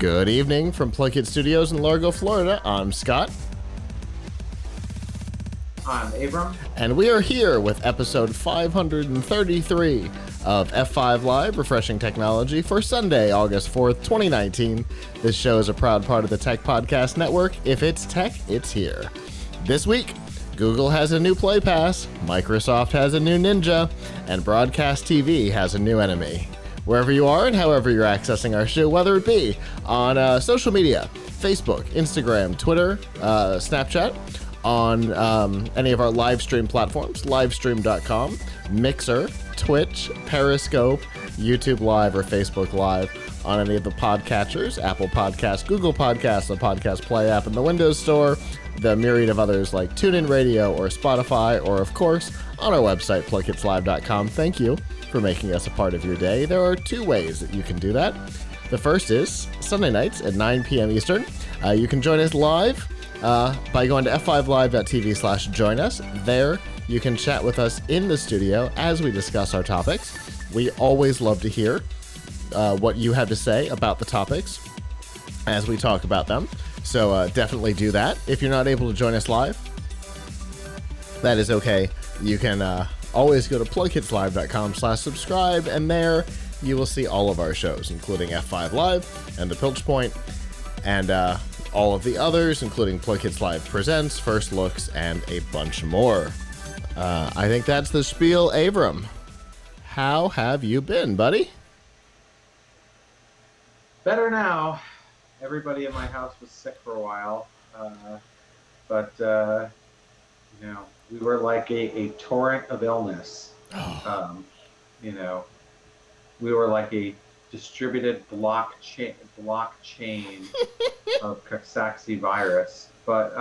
Good evening from PLUGHITZ Studios in Largo, Florida. I'm Scott. I'm Avram. And we are here with episode 533 of F5 Live, Refreshing Technology, for Sunday, August 4th, 2019. This show is a proud part of the Tech Podcast Network. If it's tech, it's here. This week, Google has a new Play Pass, Microsoft has a new Ninja, and Broadcast TV has a new enemy. Wherever you are and however you're accessing our show, whether it be on social media, Facebook, Instagram, Twitter, Snapchat, on any of our live stream platforms, livestream.com, Mixer, Twitch, Periscope, YouTube Live, or Facebook Live, on any of the podcatchers, Apple Podcasts, Google Podcasts, the Podcast Play app in the Windows Store, the myriad of others like TuneIn Radio or Spotify, or of course, on our website, PLUGHITZLive.com. Thank you for making us a part of your day. There are two ways that you can do that. The first is Sunday nights at 9 p.m. Eastern. You can join us live by going to f5live.tv/join us. There, you can chat with us in the studio as we discuss our topics. We always love to hear what you have to say about the topics as we talk about them. So definitely do that. If you're not able to join us live, that is okay. You can always go to plughitzlive.com/subscribe, and there you will see all of our shows, including F5 Live and the Piltch Point, and all of the others, including PLUGHITZ Live Presents, First Looks, and a bunch more. I think that's the spiel. Avram, how have you been, buddy? Better now. Everybody in my house was sick for a while, but we were like a torrent of illness. We were like a distributed blockchain of Coxsackie virus. But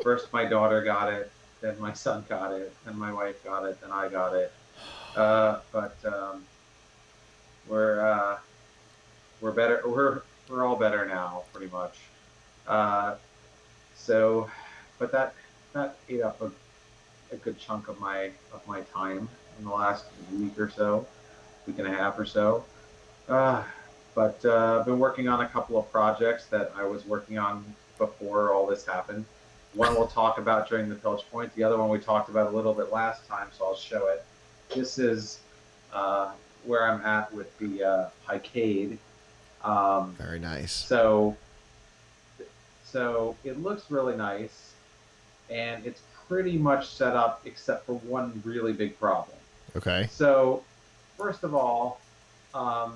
first my daughter got it, then my son got it, then my wife got it, then I got it. We're better. We're all better now, pretty much. But that ate up a good chunk of my time in the last week and a half or so. But I've been working on a couple of projects that I was working on before all this happened. One we'll talk about during the Piltch Point. The other one we talked about a little bit last time, so I'll show it. This is where I'm at with the Picade. Very nice. So it looks really nice, and it's pretty much set up except for one really big problem. Okay. So first of all, let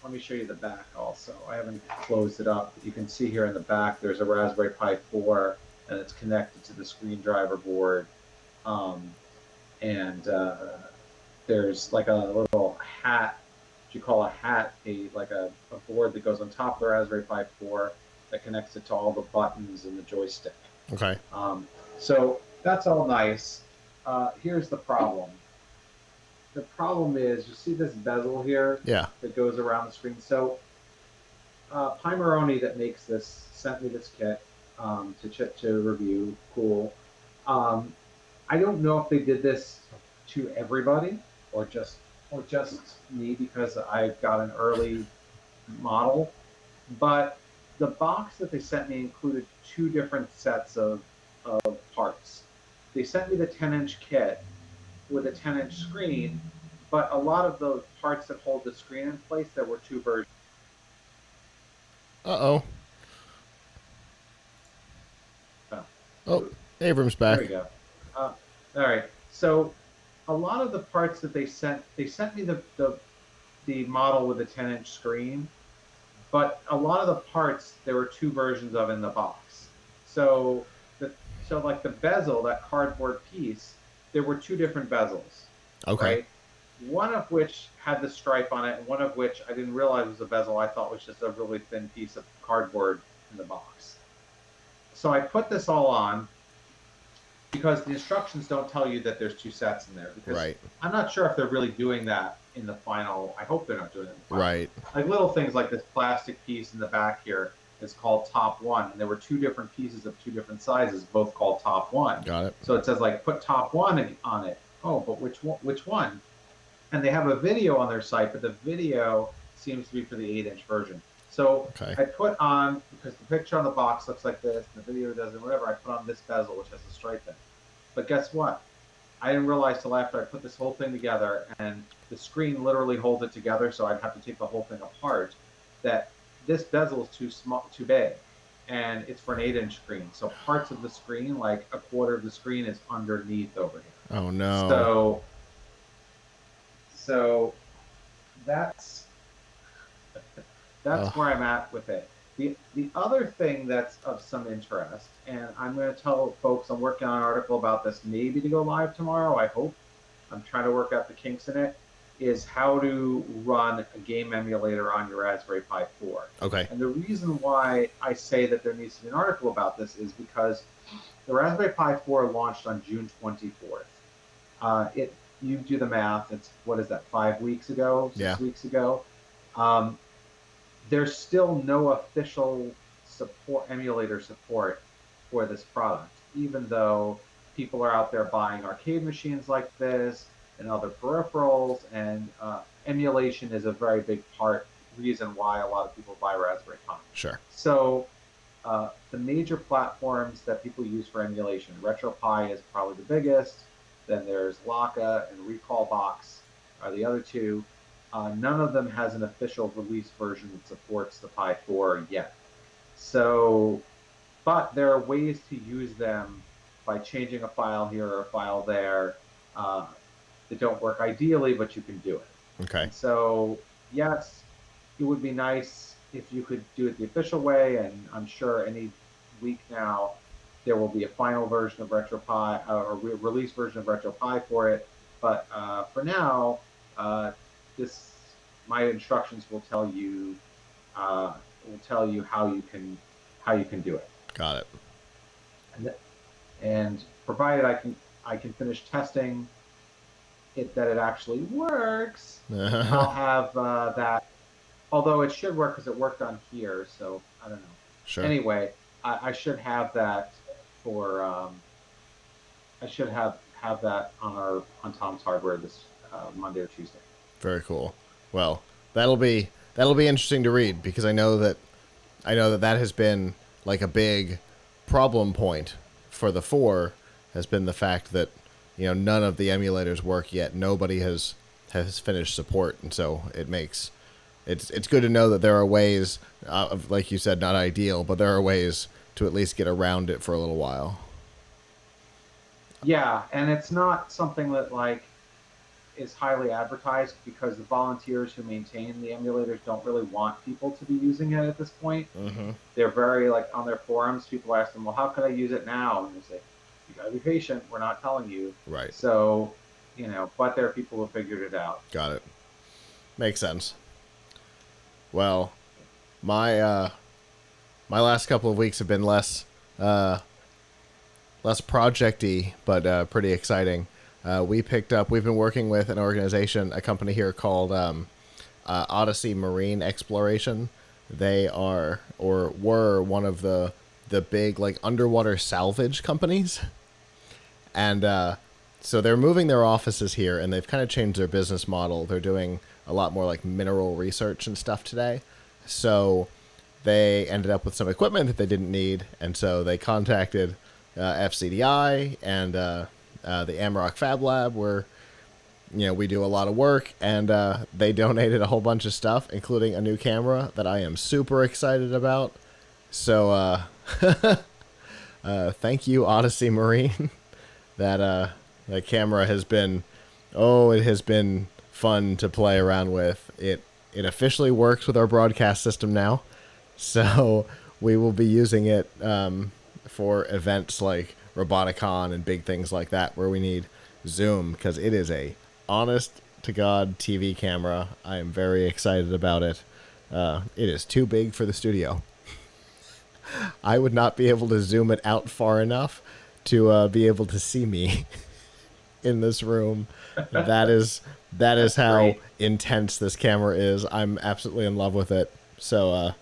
me show you the back also. I haven't closed it up. You can see here in the back there's a Raspberry Pi 4, and it's connected to the screen driver board. There's like a little hat, what you call a hat, a board that goes on top of the Raspberry Pi 4 that connects it to all the buttons and the joystick. Okay. So that's all nice. Here's the problem. The problem is, you see this bezel here? Yeah. That goes around the screen. So Pimeroni that makes this sent me this kit to review. Cool. I don't know if they did this to everybody or just me because I've got an early model, but the box that they sent me included two different sets of parts. They sent me the 10-inch kit with a 10-inch screen, but a lot of those parts that hold the screen in place, there were two versions. Uh-oh. Oh, Avram's back. There we go. All right. So a lot of the parts that they sent me the model with the 10-inch screen, but a lot of the parts there were two versions of in the box. So like the bezel, that cardboard piece, there were two different bezels. Okay. Right? One of which had the stripe on it, and one of which I didn't realize was a bezel. I thought was just a really thin piece of cardboard in the box. So I put this all on because the instructions don't tell you that there's two sets in there. Because right. I'm not sure if they're really doing that in the final. I hope they're not doing it in the final. Right. Like little things like this plastic piece in the back here is called top one, and there were two different pieces of two different sizes, both called top one. Got it. So it says like put top one on it. Oh, but which one? And they have a video on their site, but the video seems to be for the 8-inch version. So Okay. I put on, because the picture on the box looks like this, and the video doesn't, whatever, I put on this bezel, which has a stripe in it. But guess what? I didn't realize till after I put this whole thing together, and the screen literally holds it together, so I'd have to take the whole thing apart, that this bezel is too small, too big, and it's for an 8-inch screen. So parts of the screen, like a quarter of the screen, is underneath over here. Oh no. So that's Oh. where I'm at with it. The other thing that's of some interest, and I'm going to tell folks I'm working on an article about this, maybe to go live tomorrow, I hope. I'm trying to work out the kinks in it, is how to run a game emulator on your Raspberry Pi 4. Okay. And the reason why I say that there needs to be an article about this is because the Raspberry Pi 4 launched on June 24th. You do the math, it's, what is that, 5 weeks ago, 6 weeks ago? There's still no official emulator support for this product, even though people are out there buying arcade machines like this and other peripherals, and emulation is a very big reason why a lot of people buy Raspberry Pi. Sure. So the major platforms that people use for emulation, RetroPie is probably the biggest, then there's Laka and Recalbox are the other two. None of them has an official release version that supports the Pi 4 yet. So, but there are ways to use them by changing a file here or a file there that don't work ideally, but you can do it. Okay. So, yes, it would be nice if you could do it the official way, and I'm sure any week now there will be a final version of RetroPie or a release version of RetroPie for it. But for now, my instructions will tell you how you can do it. Got it. And provided I can finish testing it that it actually works, I'll have that. Although it should work because it worked on here, so I don't know. Sure. Anyway, I should have that for. I should have that on Tom's Hardware this Monday or Tuesday. Very cool. Well, that'll be interesting to read, because I know that has been like a big problem point for the 4, has been the fact that none of the emulators work yet. Nobody has finished support, and so it's good to know that there are ways, like you said, not ideal, but there are ways to at least get around it for a little while. Yeah, and it's not something that is highly advertised, because the volunteers who maintain the emulators don't really want people to be using it at this point. Mm-hmm. They're very, on their forums, people ask them, well, how can I use it now? And they say, you gotta be patient, we're not telling you. Right. So, but there are people who figured it out. Got it. Makes sense. Well, my last couple of weeks have been less project-y, but pretty exciting. We've been working with an organization, a company here called Odyssey Marine Exploration. They are, or were, one of the big underwater salvage companies. And so they're moving their offices here, and they've kind of changed their business model. They're doing a lot more mineral research and stuff today. So they ended up with some equipment that they didn't need, and so they contacted FCDI and the Amarok Fab Lab, where we do a lot of work, and they donated a whole bunch of stuff, including a new camera that I am super excited about. So thank you, Odyssey Marine. That camera has been fun to play around with. It officially works with our broadcast system now, so we will be using it for events like Roboticon and big things like that, where we need zoom, because it is a honest-to-God TV camera. I am very excited about it. It is too big for the studio. I would not be able to zoom it out far enough to be able to see me in this room. That is how great. intense this camera is. I'm absolutely in love with it. So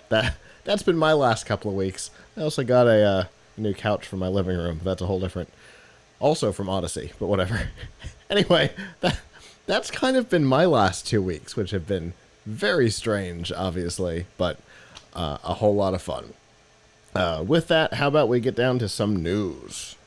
that's been my last couple of weeks. I also got a new couch for my living room. That's a whole different, also from Odyssey, but whatever. Anyway, that's kind of been my last 2 weeks, which have been Very strange, obviously, but a whole lot of fun. With that, how about we get down to some news?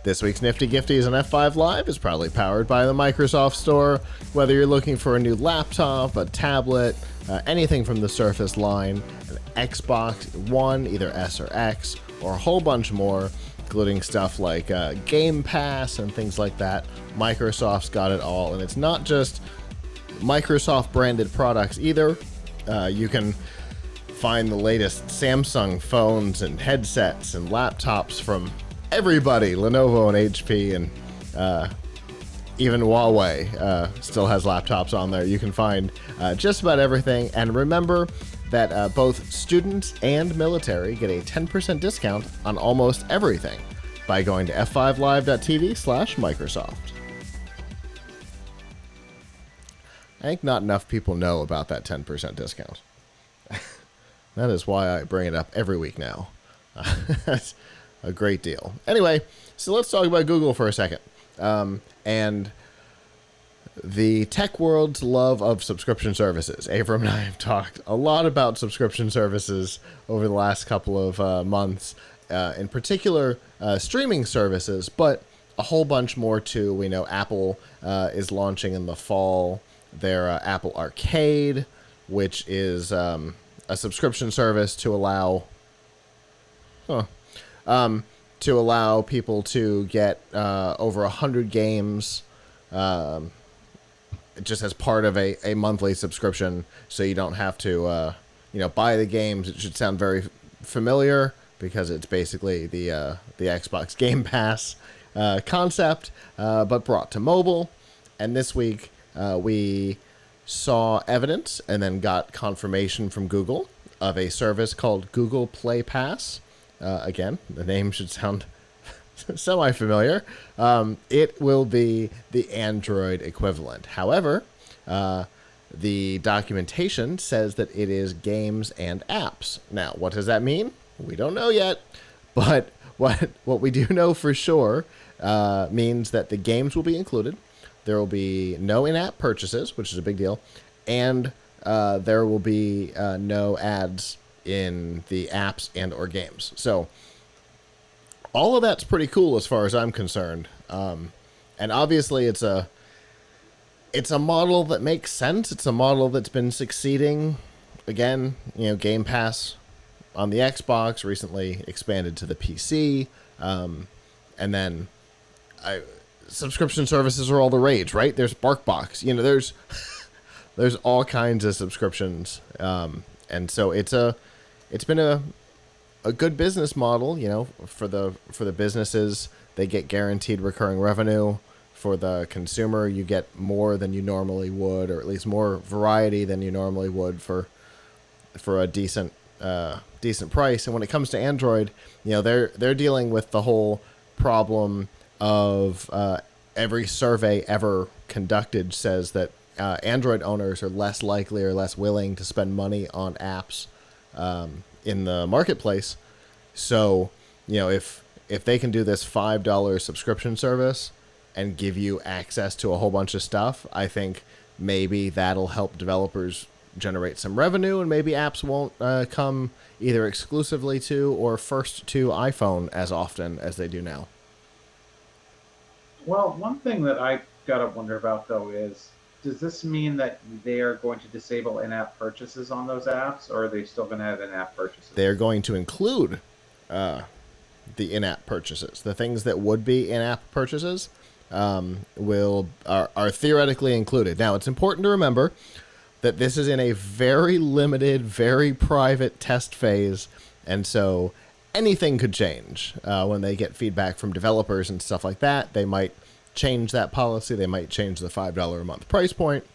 This week's Nifty Gifties on F5 Live is proudly powered by the Microsoft Store. Whether you're looking for a new laptop, a tablet, anything from the Surface line, an Xbox One, either S or X, or a whole bunch more, including stuff like Game Pass and things like that, Microsoft's got it all. And it's not just Microsoft branded products either. You can find the latest Samsung phones and headsets and laptops from everybody, Lenovo and HP, and even Huawei still has laptops on there. You can find just about everything. And remember that both students and military get a 10% discount on almost everything by going to f5live.tv/Microsoft. I think not enough people know about that 10% discount. That is why I bring it up every week now. That's a great deal. Anyway, so let's talk about Google for a second. And the tech world's love of subscription services. Avram and I have talked a lot about subscription services over the last couple of months, in particular streaming services, but a whole bunch more too. We know Apple is launching in the fall their Apple Arcade, which is a subscription service to allow people to get over 100 games just as part of a monthly subscription, so you don't have to buy the games. It should sound very familiar because it's basically the Xbox Game Pass concept, but brought to mobile. And this week we saw evidence and then got confirmation from Google of a service called Google Play Pass. Again, the name should sound semi-familiar. It will be the Android equivalent. However, the documentation says that it is games and apps. Now, what does that mean? We don't know yet. But what we do know for sure means that the games will be included. There will be no in-app purchases, which is a big deal. And there will be no ads in the apps and or games. So all of that's pretty cool as far as I'm concerned. And obviously it's a model that makes sense. It's a model that's been succeeding. Again, Game Pass on the Xbox recently expanded to the PC. And then subscription services are all the rage, right? There's BarkBox. There's all kinds of subscriptions. And so it's been a good business model, for the businesses. They get guaranteed recurring revenue. For the consumer, you get more than you normally would, or at least more variety than you normally would for a decent price. And when it comes to Android, they're dealing with the whole problem of every survey ever conducted says that Android owners are less likely or less willing to spend money on apps in the marketplace. So, if they can do this $5 subscription service and give you access to a whole bunch of stuff, I think maybe that'll help developers generate some revenue, and maybe apps won't come either exclusively to or first to iPhone as often as they do now. Well, one thing that I gotta wonder about though is, does this mean that they are going to disable in-app purchases on those apps, or are they still going to have in-app purchases? They're going to include the in-app purchases. The things that would be in-app purchases are theoretically included. Now, it's important to remember that this is in a very limited, very private test phase, and so anything could change when they get feedback from developers and stuff like that. They might change that policy. They might change the $5 a month price point.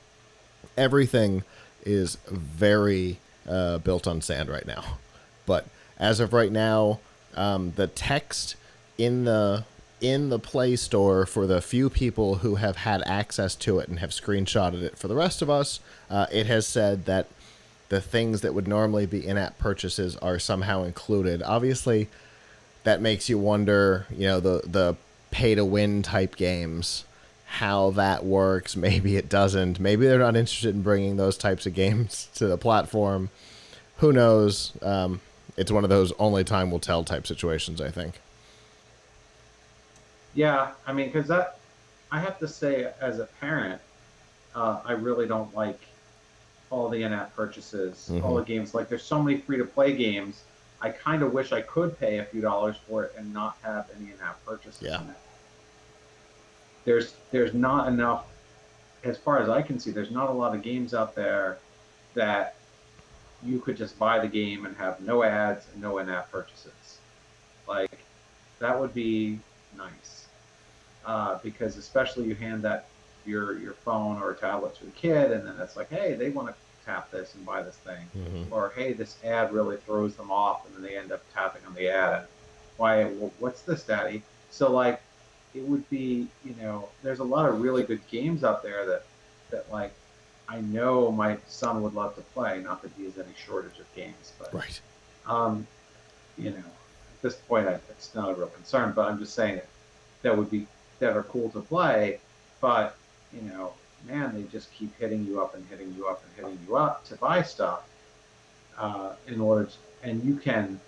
Everything is very built on sand right now. But as of right now, the text in the Play Store for the few people who have had access to it and have screenshotted it, for the rest of us, it has said that the things that would normally be in-app purchases are somehow included. Obviously, that makes you wonder, the pay-to-win type games, how that works. Maybe it doesn't. Maybe they're not interested in bringing those types of games to the platform. Who knows? It's one of those only time will tell type situations, I think. Yeah, I mean, because I have to say, as a parent, I really don't like all the in-app purchases, all the games. Like, there's so many free-to-play games. I kind of wish I could pay a few dollars for it and not have any in-app purchases in it. There's not enough, as far as I can see, there's not a lot of games out there that you could just buy the game and have no ads and no in-app purchases. Like, that would be nice. Because especially you hand that your phone or a tablet to a kid, and then it's like, hey, they want to tap this and buy this thing, or hey, this ad really throws them off, and then they end up tapping on the ad. Why? Well, what's this, Daddy? So like, it would be, there's a lot of really good games out there that like, I know my son would love to play. Not that he has any shortage of games, but right. At this point, it's not a real concern. But I'm just saying that are cool to play, but man, they just keep hitting you up and hitting you up and hitting you up to buy stuff in order to, and you can,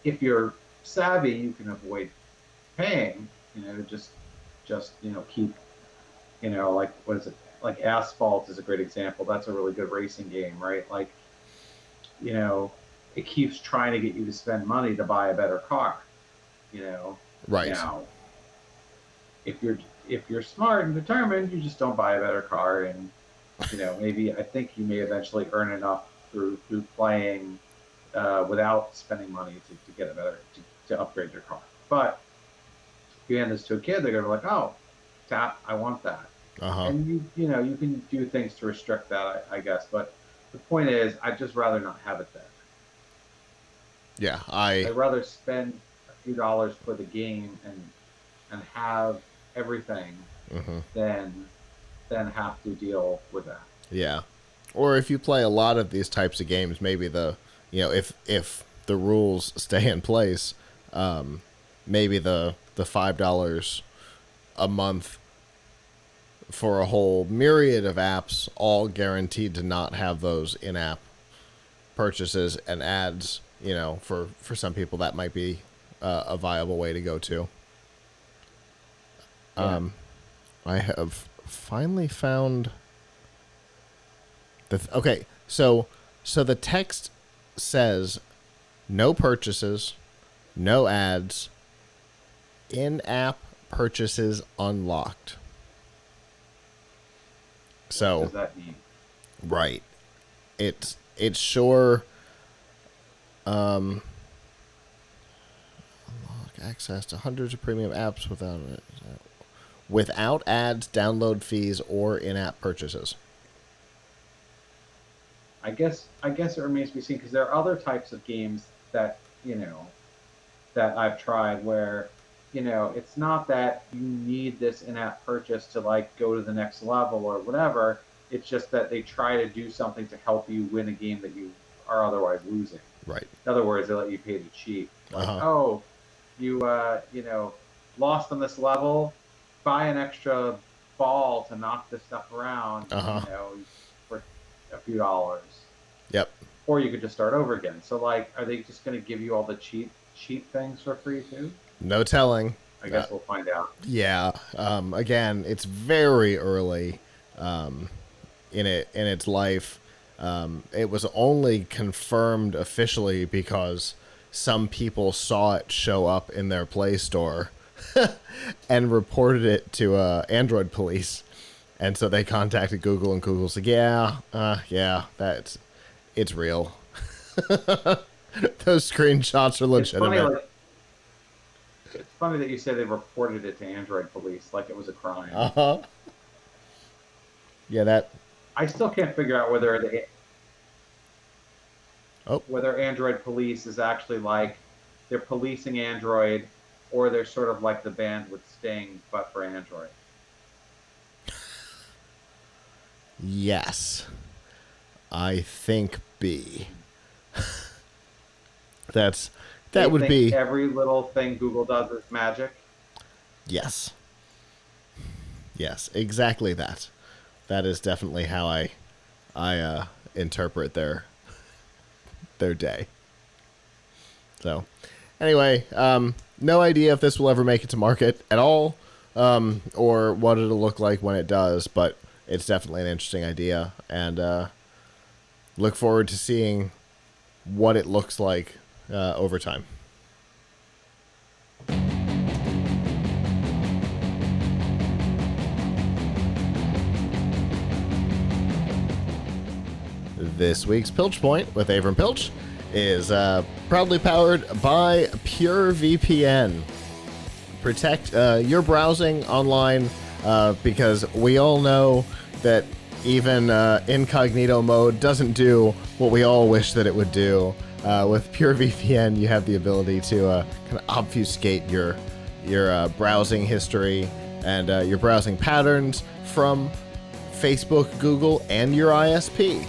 if you're savvy, you can avoid paying, just keep, like, what is it? Like Asphalt is a great example. That's a really good racing game, right? Like, it keeps trying to get you to spend money to buy a better car, Right. Now, if you're smart and determined, you just don't buy a better car, and maybe I think you may eventually earn enough through playing without spending money to get a better to upgrade your car. But if you hand this to a kid, they're gonna be like, oh, tap, I want that. And you can do things to restrict that, I guess. But the point is, I'd just rather not have it there. Yeah, I'd rather spend a few dollars for the game and have everything than have to deal with that. Yeah. Or if you play a lot of these types of games, maybe if the rules stay in place, maybe the $5 a month for a whole myriad of apps, all guaranteed to not have those in-app purchases and ads. For some people that might be a viable way to go to. Yeah. I have finally found okay. So the text says no purchases, no ads, in-app purchases unlocked. So what does that mean? Right. It's sure unlock access to hundreds of premium apps without ads, download fees, or in-app purchases. I guess it remains to be seen, because there are other types of games that that I've tried where it's not that you need this in-app purchase to like go to the next level or whatever. It's just that they try to do something to help you win a game that you are otherwise losing. Right. In other words, they let you pay to cheat. Like, oh, you lost on this level, buy an extra ball to knock this stuff around, for a few dollars. Yep. Or you could just start over again. So like, are they just going to give you all the cheat things for free too? No telling. I guess we'll find out. Yeah. Again, it's very early in its life. It was only confirmed officially because some people saw it show up in their Play Store and reported it to Android police. And so they contacted Google, and Google's like, it's real. Those screenshots are legitimate. It's funny that you say they reported it to Android police like it was a crime. Yeah, I still can't figure out whether whether Android police is actually like they're policing Android, or they're sort of like the bandwidth Sting, but for Android. Yes. I think B. That They would think be, every little thing Google does is magic. yes. Yes, exactly that. That is definitely how I interpret their day. So, anyway, no idea if this will ever make it to market at all, or what it'll look like when it does. But it's definitely an interesting idea, and look forward to seeing what it looks like over time. This week's Piltch Point with Avram Piltch is proudly powered by PureVPN. Protect your browsing online because we all know that even incognito mode doesn't do what we all wish that it would do. With PureVPN, you have the ability to kind of obfuscate your browsing history and your browsing patterns from Facebook, Google, and your ISP,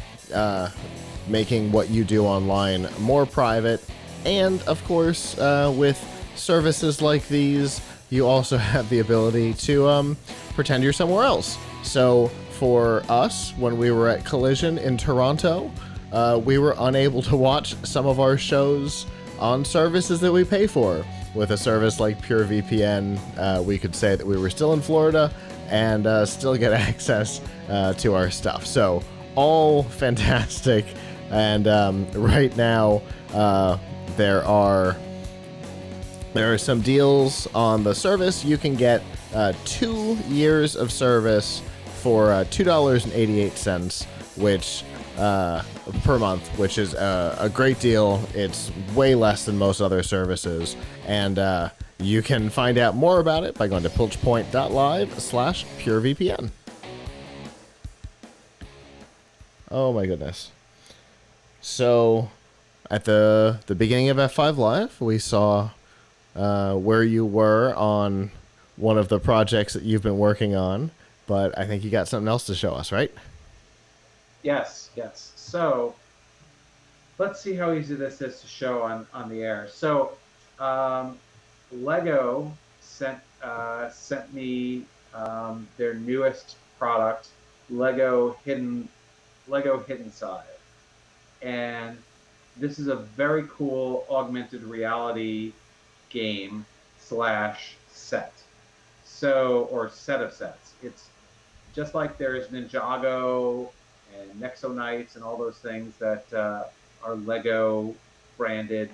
making what you do online more private. And, of course, with services like these, you also have the ability to pretend you're somewhere else. So for us, when we were at Collision in Toronto, we were unable to watch some of our shows on services that we pay for. With a service like PureVPN, we could say that we were still in Florida and still get access to our stuff. So all fantastic. And right now, there are some deals on the service. You can get 2 years of service for $2.88, which per month, which is a great deal. It's way less than most other services, and you can find out more about it by going to piltchpoint.live/purevpn. Oh my goodness. So at the beginning of F5 Live, we saw where you were on one of the projects that you've been working on, but I think you got something else to show us, right? Yes. So let's see how easy this is to show on the air. So Lego sent me their newest product, Lego Hidden Side, and this is a very cool augmented reality game slash set. So, or set of sets. It's just like there's Ninjago and Nexo Knights and all those things that are Lego branded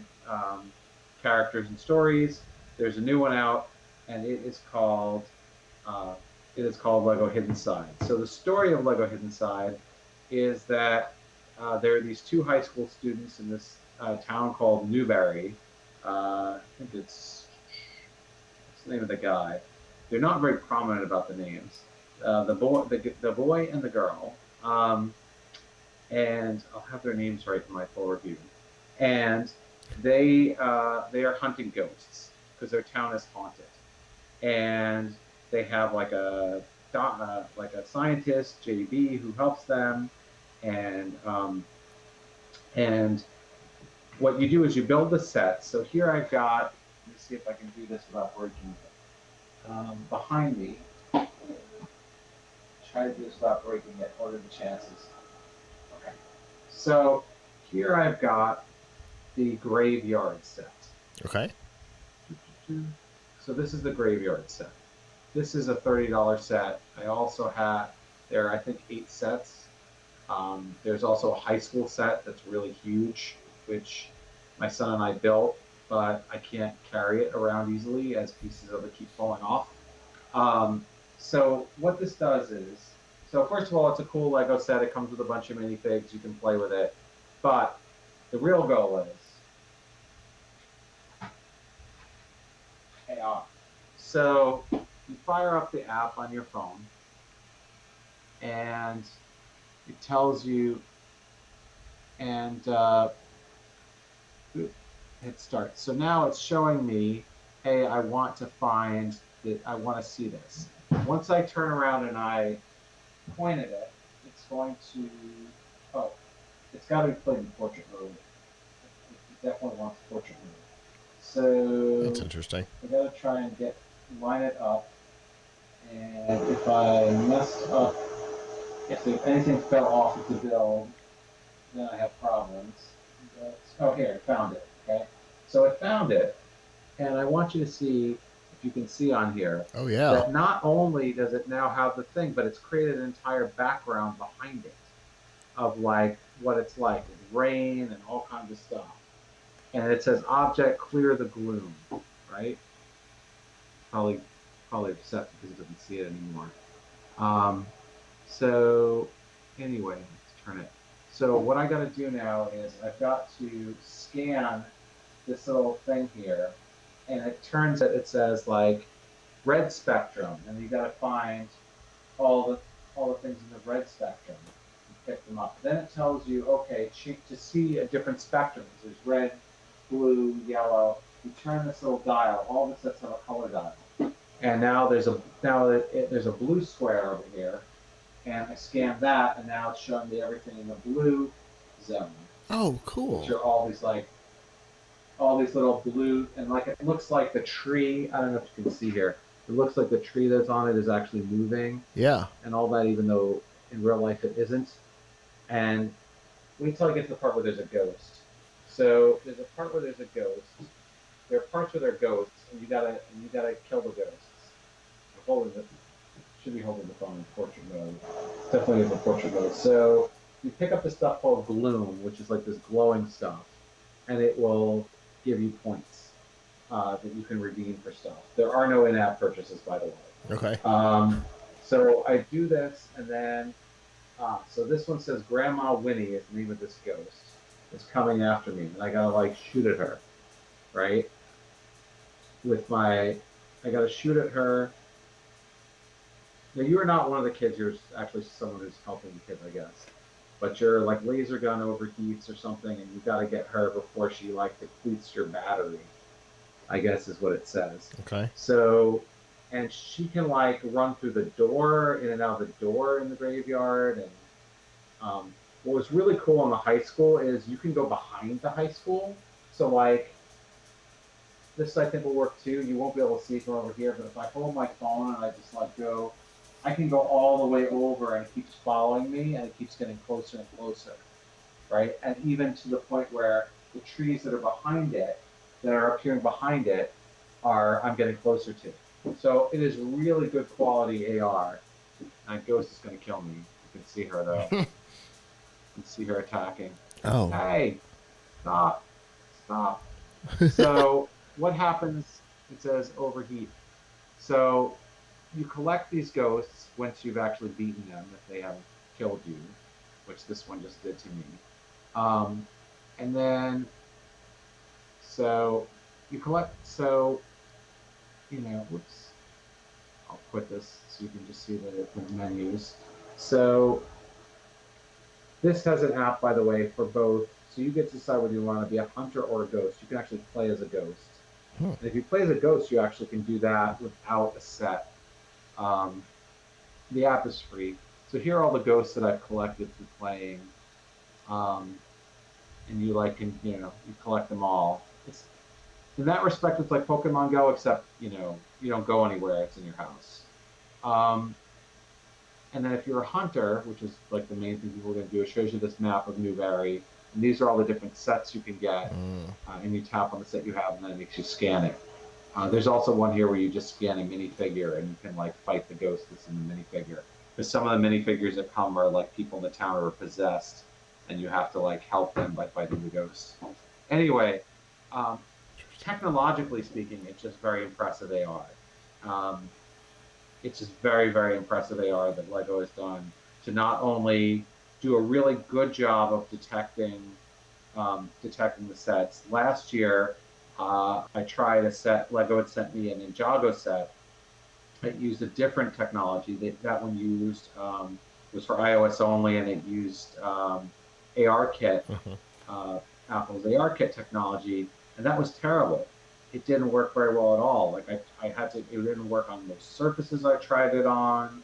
characters and stories. There's a new one out, and it is called Lego Hidden Side. So the story of Lego Hidden Side is that there are these two high school students in this town called Newberry. I think it's the name of the guy. They're not very prominent about the names. The boy and the girl, and I'll have their names right in my full review. And they are hunting ghosts because their town is haunted, and they have like a scientist, JB, who helps them, and what you do is you build the set. So here I've got. Let me see if I can do this without breaking it. Behind me. Try to do this without breaking it. What are the chances? Okay. So here I've got the graveyard set. Okay. So this is the graveyard set. This is a $30 set. I also have, there are I think 8 sets. There's also a high school set that's really huge, which my son and I built, but I can't carry it around easily as pieces of it keep falling off. So what this does is, so first of all, it's a cool Lego set. It comes with a bunch of minifigs. You can play with it. But the real goal is AR. So you fire up the app on your phone, and it tells you, and it starts. So now it's showing me, hey, I want to see this. Once I turn around and I point at it, it's going to, oh, it's got to be played in portrait mode. It definitely wants portrait mode. So That's interesting. I gotta try and line it up. And if I messed up, if anything fell off of the build, then I have problems. Oh, here, I found it. Okay, so I found it, and I want you to see if you can see on here Oh yeah. that not only does it now have the thing, but it's created an entire background behind it of like what it's like with rain and all kinds of stuff. And it says object clear the gloom, right? Probably upset because it doesn't see it anymore. So anyway, let's turn it. So what I got to do now is I've got to scan this little thing here, and it turns it. It says like red spectrum, and you got to find all the things in the red spectrum and pick them up. Then it tells you, okay, to see a different spectrum. There's red, blue, yellow. You turn this little dial. All the sets have a color dial, and now there's a blue square over here, and I scan that, and now it's showing me everything in the blue zone. Oh, cool. Which are all these little blue, and like it looks like the tree. I don't know if you can see here. It looks like the tree that's on it is actually moving. Yeah. And all that, even though in real life it isn't. And wait till I get to the part where there's a ghost. So there's a part where there's a ghost. There are parts where there are ghosts, and you gotta kill the ghosts. Should be holding the phone in portrait mode. Definitely in the portrait mode. So you pick up this stuff called gloom, which is like this glowing stuff, and it will give you points that you can redeem for stuff. There are no in-app purchases, by the way. Okay. So I do this, and then so this one says Grandma Winnie is the name of this ghost. It's coming after me, and I gotta like shoot at her, right? I gotta shoot at her. Now you are not one of the kids. You're actually someone who's helping the kids, I guess. But your like laser gun overheats or something, and you got to get her before she like depletes your battery, I guess is what it says. Okay. So, and she can like run through the door, in and out of the door in the graveyard. And what was really cool in the high school is you can go behind the high school. So like, this I think will work too. You won't be able to see from over here, but if I hold my phone and I just like go, I can go all the way over, and it keeps following me, and it keeps getting closer and closer, right? And even to the point where the trees that are behind it, that are appearing behind it, I'm getting closer to. So it is really good quality AR. And Ghost is going to kill me. You can see her though. You can see her attacking. Oh. Hey, stop. So what happens? It says overheat. So you collect these ghosts once you've actually beaten them, if they haven't killed you, which this one just did to me. And then, so you collect, whoops, I'll quit this so you can just see the menus. So this has an app, by the way, for both. So you get to decide whether you want to be a hunter or a ghost. You can actually play as a ghost. And if you play as a ghost, you actually can do that without a set. The app is free. So here are all the ghosts that I've collected through playing. And you you collect them all. In that respect, it's like Pokemon Go, except, you don't go anywhere. It's in your house. And then if you're a hunter, which is like the main thing people are going to do, it shows you this map of Newberry. And these are all the different sets you can get. And you tap on the set you have, and then it makes you scan it. There's also one here where you just scan a minifigure, and you can like fight the ghost that's in the minifigure. Because some of the minifigures that come are like people in the town who are possessed, and you have to like help them by fighting the ghosts. Anyway, technologically speaking, it's just very impressive AR. It's just very, very impressive AR that LEGO has done to not only do a really good job of detecting the sets. Last year, I tried a set. LEGO had sent me a Ninjago set. It used a different technology. That one used was for iOS only, and it used ARKit, Apple's ARKit technology, and that was terrible. It didn't work very well at all. Like it didn't work on most surfaces I tried it on.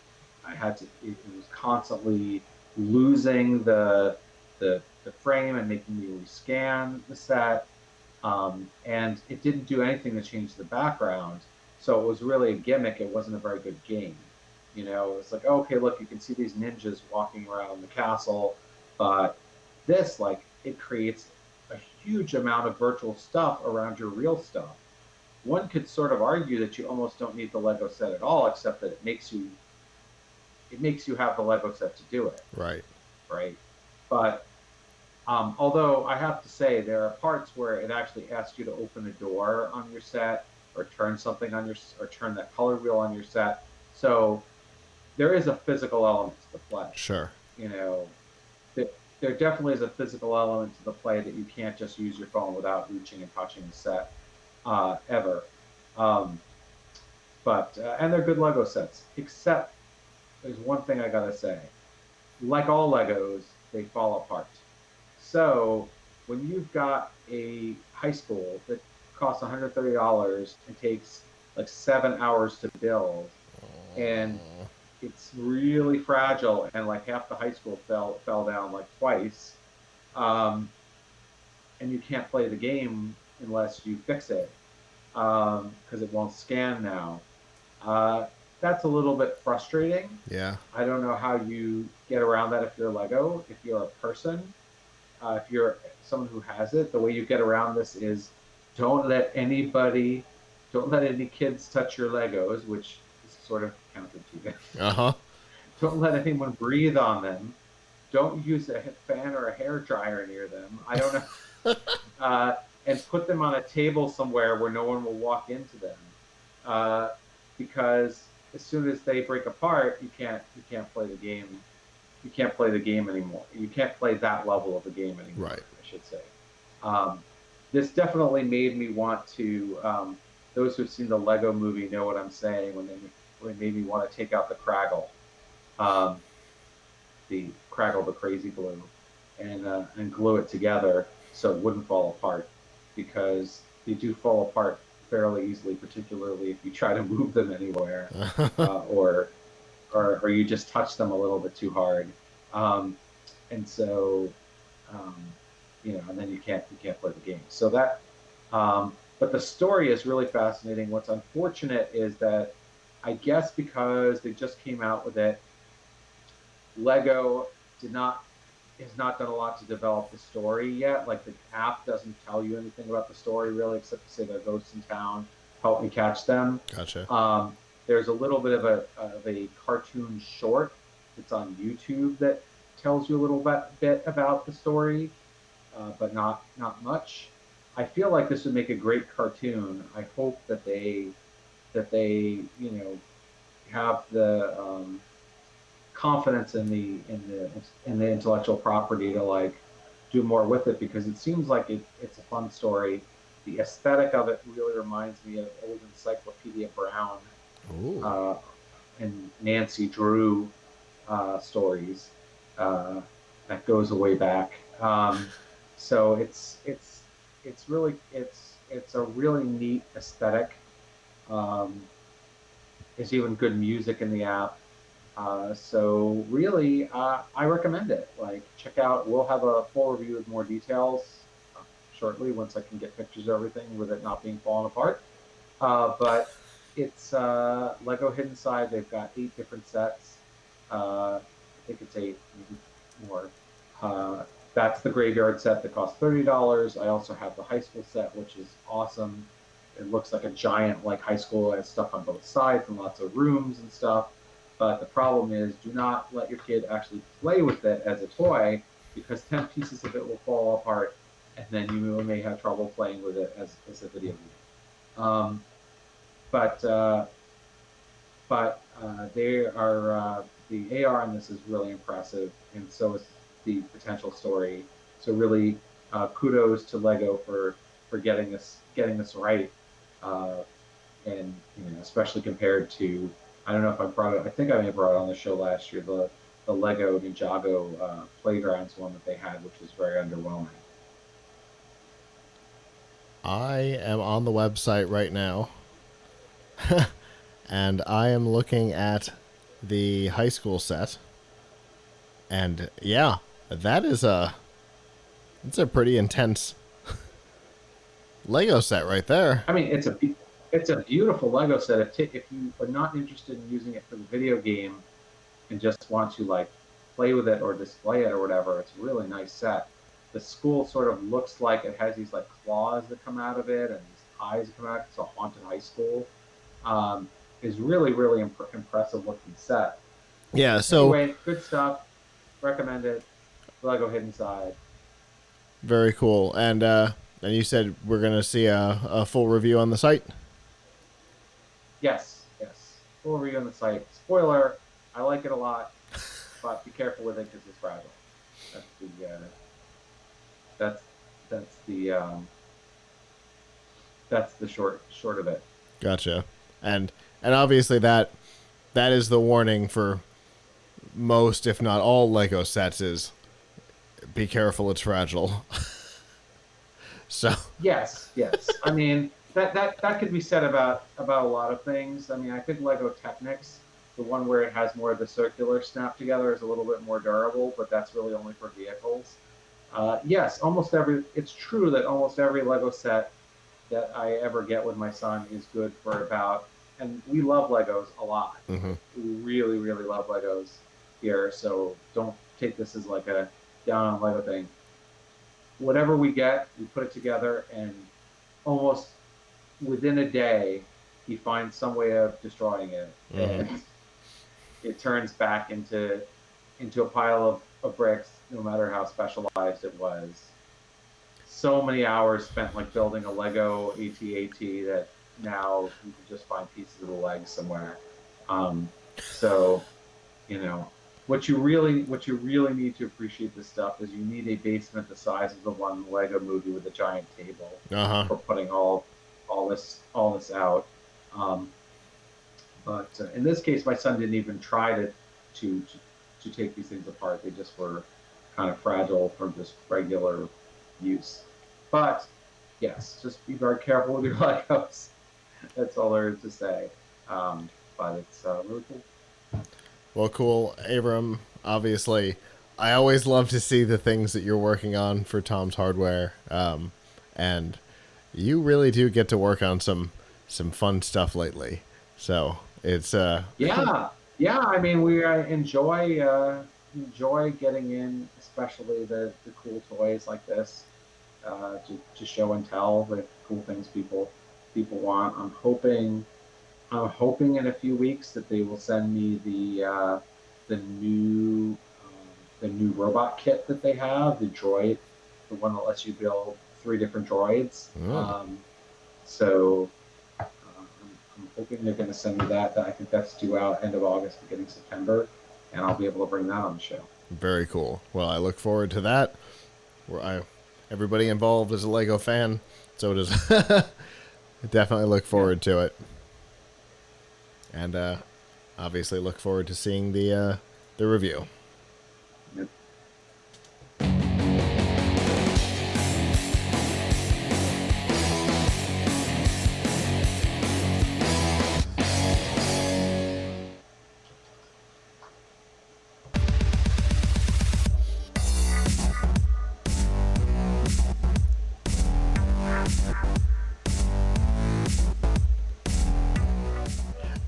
It was constantly losing the the frame and making me rescan the set. And it didn't do anything to change the background. So it was really a gimmick. It wasn't a very good game. You know, it's like, okay, look, you can see these ninjas walking around the castle, but this, like, it creates a huge amount of virtual stuff around your real stuff. One could sort of argue that you almost don't need the Lego set at all, except that it makes you have the Lego set to do it. Right. Right. But although I have to say there are parts where it actually asks you to open a door on your set, or turn something on your, or turn that color wheel on your set. So there is a physical element to the play. Sure. You know, there definitely is a physical element to the play that you can't just use your phone without reaching and touching the set ever. But and they're good Lego sets, except there's one thing I gotta say. Like all Legos, they fall apart. So when you've got a high school that costs $130 and takes like 7 hours to build, and it's really fragile, and like half the high school fell down like twice, and you can't play the game unless you fix it, because it won't scan now. That's a little bit frustrating. Yeah. I don't know how you get around that if you're Lego. If you're a person, if you're someone who has it, the way you get around this is don't let any kids touch your Legos, which is sort of counterintuitive. Uh-huh. Don't let anyone breathe on them. Don't use a fan or a hair dryer near them. I don't know. And put them on a table somewhere where no one will walk into them. Because as soon as they break apart, you can't play the game. You can't play the game anymore. You can't play that level of the game anymore. Right. I should say. This definitely made me want to. Those who've seen the Lego Movie know what I'm saying when it made me want to take out the Craggle, the crazy glue, and glue it together so it wouldn't fall apart, because they do fall apart fairly easily, particularly if you try to move them anywhere, or you just touch them a little bit too hard, and so and then you can't play the game. So that, but the story is really fascinating. What's unfortunate is that I guess because they just came out with it, Lego has not done a lot to develop the story yet. Like, the app doesn't tell you anything about the story really, except to say there are ghosts in town, help me catch them. Gotcha. There's a little bit of a cartoon short that's on YouTube that tells you a little bit about the story, but not much. I feel like this would make a great cartoon. I hope that they have the confidence in the intellectual property to like do more with it, because it seems like it's a fun story. The aesthetic of it really reminds me of old Encyclopedia Brown and Nancy Drew stories. That goes a way back. So it's a really neat aesthetic. There's even good music in the app. So really, I recommend it. Like, check out. We'll have a full review with more details shortly once I can get pictures of everything with it not being fallen apart. But it's Lego Hidden Side. They've got 8 different sets. I think it's 8, maybe more. That's the graveyard set that costs $30. I also have the high school set, which is awesome. It looks like a giant like high school. It has stuff on both sides and lots of rooms and stuff. But the problem is, do not let your kid actually play with it as a toy, because 10 pieces of it will fall apart, and then you may have trouble playing with it as a video game. But they are the AR in this is really impressive, and so is the potential story. So really, kudos to Lego for getting this right, and especially compared to, I don't know if I brought it. I think I may have brought it on the show last year. The Lego Ninjago Playgrounds one that they had, which was very underwhelming. I am on the website right now, and I am looking at the high school set, and yeah, that is a It's a pretty intense Lego set right there. I mean, it's a beautiful Lego set. If you are not interested in using it for the video game and just want to like play with it or display it or whatever, it's a really nice set. The school sort of looks like it has these like claws that come out of it and these eyes that come out. It's a haunted high school. Is really, really impressive looking set. Yeah, so anyway, good stuff. Recommend it. Lego Hidden Side. very cool. And you said we're gonna see a full review on the site. Yes, yes. Full review on the site. Spoiler: I like it a lot, but be careful with it because it's fragile. That's the short of it. Gotcha. And obviously that is the warning for most, if not all, Lego sets is be careful, it's fragile. So yes. I mean that could be said about a lot of things. I mean, I think Lego Technics, the one where it has more of the circular snap together, is a little bit more durable, but that's really only for vehicles. Yes, it's true that almost every Lego set that I ever get with my son is good for about, and we love Legos a lot. Mm-hmm. We really, really love Legos here, so don't take this as like a down on Lego thing. Whatever we get, we put it together, and almost within a day, he finds some way of destroying it, and it turns back into a pile of bricks, no matter how specialized it was. So many hours spent like building a Lego AT-AT that now you can just find pieces of the legs somewhere. So, what you really need to appreciate this stuff is you need a basement the size of the one Lego movie with a giant table for putting all this out. But in this case, my son didn't even try to take these things apart. They just were kind of fragile from just regular use. But yes, just be very careful with your Legos. That's all there is to say. But it's really cool. Well, cool, Avram. Obviously, I always love to see the things that you're working on for Tom's Hardware, and you really do get to work on some fun stuff lately. So it's yeah. I mean, we enjoy getting in, especially the cool toys like this, to show and tell the cool things people want. I'm hoping in a few weeks that they will send me the new robot kit that they have, the droid, the one that lets you build 3 different droids. So I'm hoping they're going to send me that. I think that's due out end of August, beginning September, and I'll be able to bring that on the show. Very cool. Well, I look forward to that. Everybody involved is a Lego fan, so does I definitely look forward to it. And obviously look forward to seeing the review. Yep.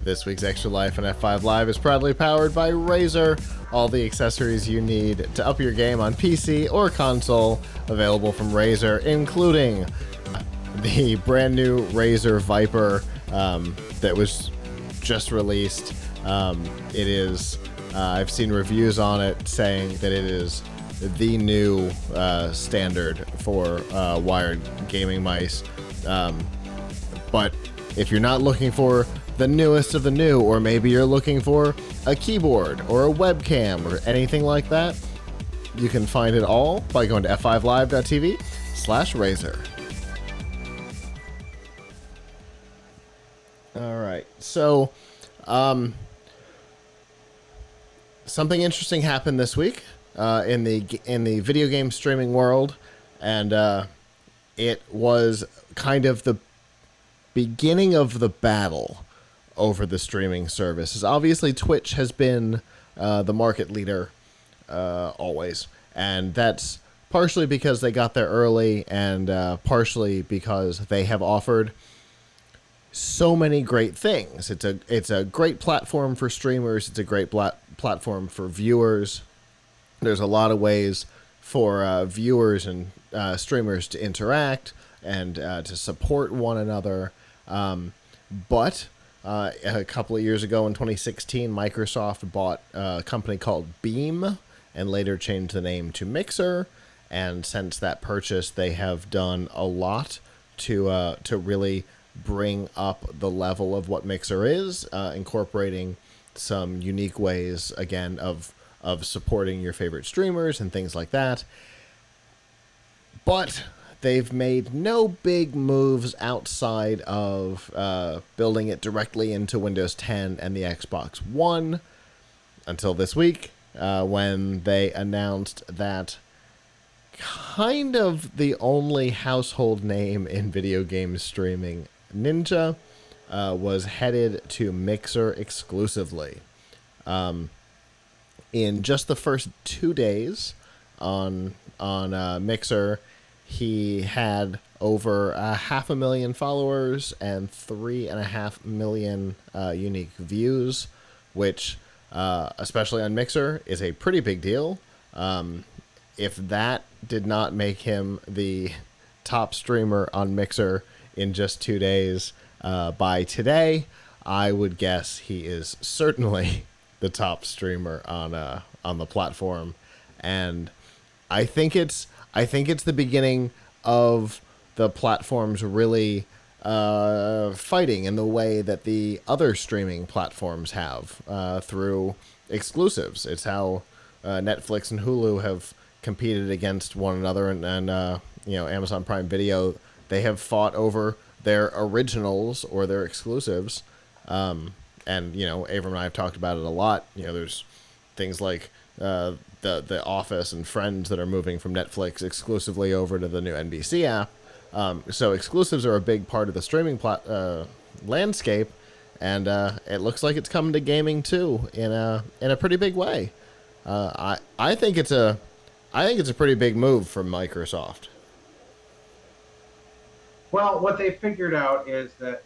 This week's Extra Life on F5 Live is proudly powered by Razer. All the accessories you need to up your game on PC or console available from Razer, including the brand new Razer Viper that was just released. It is, I've seen reviews on it saying that it is the new standard for wired gaming mice. But if you're not looking for the newest of the new, or maybe you're looking for a keyboard or a webcam or anything like that, you can find it all by going to f5live.tv/Razer. All right, so something interesting happened this week in the video game streaming world, and it was kind of the beginning of the battle over the streaming services. Obviously, Twitch has been the market leader always, and that's partially because they got there early, and partially because they have offered so many great things. It's a great platform for streamers. It's a great platform for viewers. There's a lot of ways for viewers and streamers to interact and to support one another. But a couple of years ago in 2016, Microsoft bought a company called Beam and later changed the name to Mixer. And since that purchase, they have done a lot to really bring up the level of what Mixer is, incorporating some unique ways, again, of supporting your favorite streamers and things like that. But they've made no big moves outside of building it directly into Windows 10 and the Xbox One until this week, when they announced that kind of the only household name in video game streaming, Ninja, was headed to Mixer exclusively. In just the first 2 days on Mixer, he had over 500,000 followers and 3.5 million unique views, which, especially on Mixer, is a pretty big deal. If that did not make him the top streamer on Mixer in just 2 days, by today, I would guess he is certainly the top streamer on the platform. And I think it's the beginning of the platforms really fighting in the way that the other streaming platforms have, through exclusives. It's how Netflix and Hulu have competed against one another, and Amazon Prime Video, they have fought over their originals or their exclusives. And Avram and I have talked about it a lot. There's things like the Office and Friends that are moving from Netflix exclusively over to the new NBC app. So exclusives are a big part of the streaming landscape, and it looks like it's coming to gaming too in a pretty big way. I think it's a pretty big move from Microsoft. Well, what they figured out is that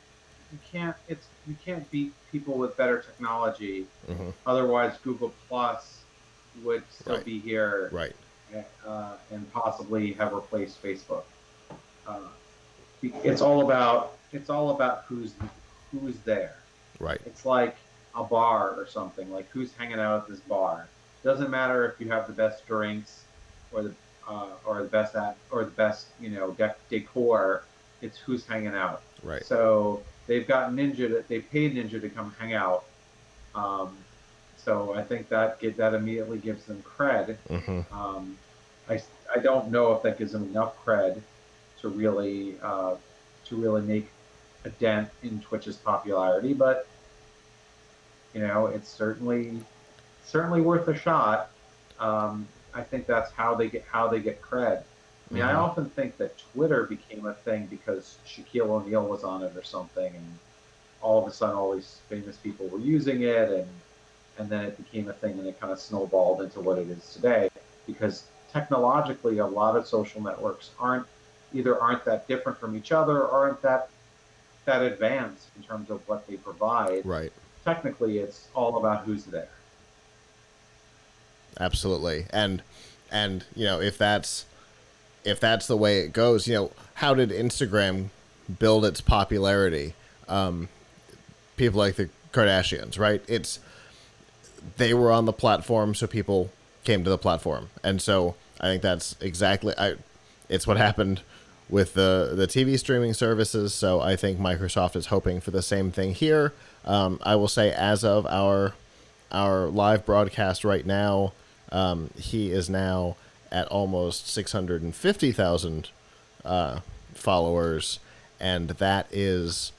you can't beat people with better technology. Mm-hmm. Otherwise, Google Plus would still Right. be here, Right. and possibly have replaced Facebook. It's all about who's there. Right. It's like a bar or something. Like, who's hanging out at this bar? Doesn't matter if you have the best drinks or the best decor. It's who's hanging out. Right. So they've got they paid Ninja to come hang out. So I think that immediately gives them cred. Mm-hmm. I don't know if that gives them enough cred to really make a dent in Twitch's popularity, but it's certainly worth a shot. I think that's how they get cred. I mean, I often think that Twitter became a thing because Shaquille O'Neal was on it or something, and all of a sudden all these famous people were using it, and then it became a thing, and it kind of snowballed into what it is today. Because technologically, a lot of social networks aren't that different from each other, or aren't that advanced in terms of what they provide. Right. Technically, it's all about who's there. Absolutely. And if that's the way it goes, how did Instagram build its popularity? People like the Kardashians, right? They were on the platform, so people came to the platform. And so I think that's exactly, it's what happened with the TV streaming services. So I think Microsoft is hoping for the same thing here. I will say, as of our live broadcast right now, he is now at almost 650,000 followers, and that is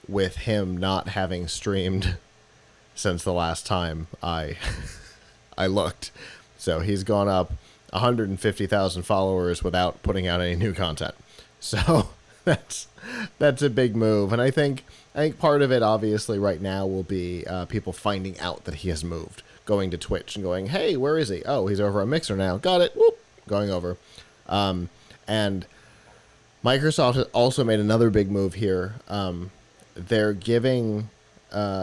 with him not having streamed since the last time I looked. So he's gone up 150,000 followers without putting out any new content. So that's a big move, and I think part of it, obviously, right now will be people finding out that he has moved, going to Twitch and going, "Hey, where is he? Oh, he's over on Mixer now. Got it. Whoop. going over. And Microsoft has also made another big move here. They're giving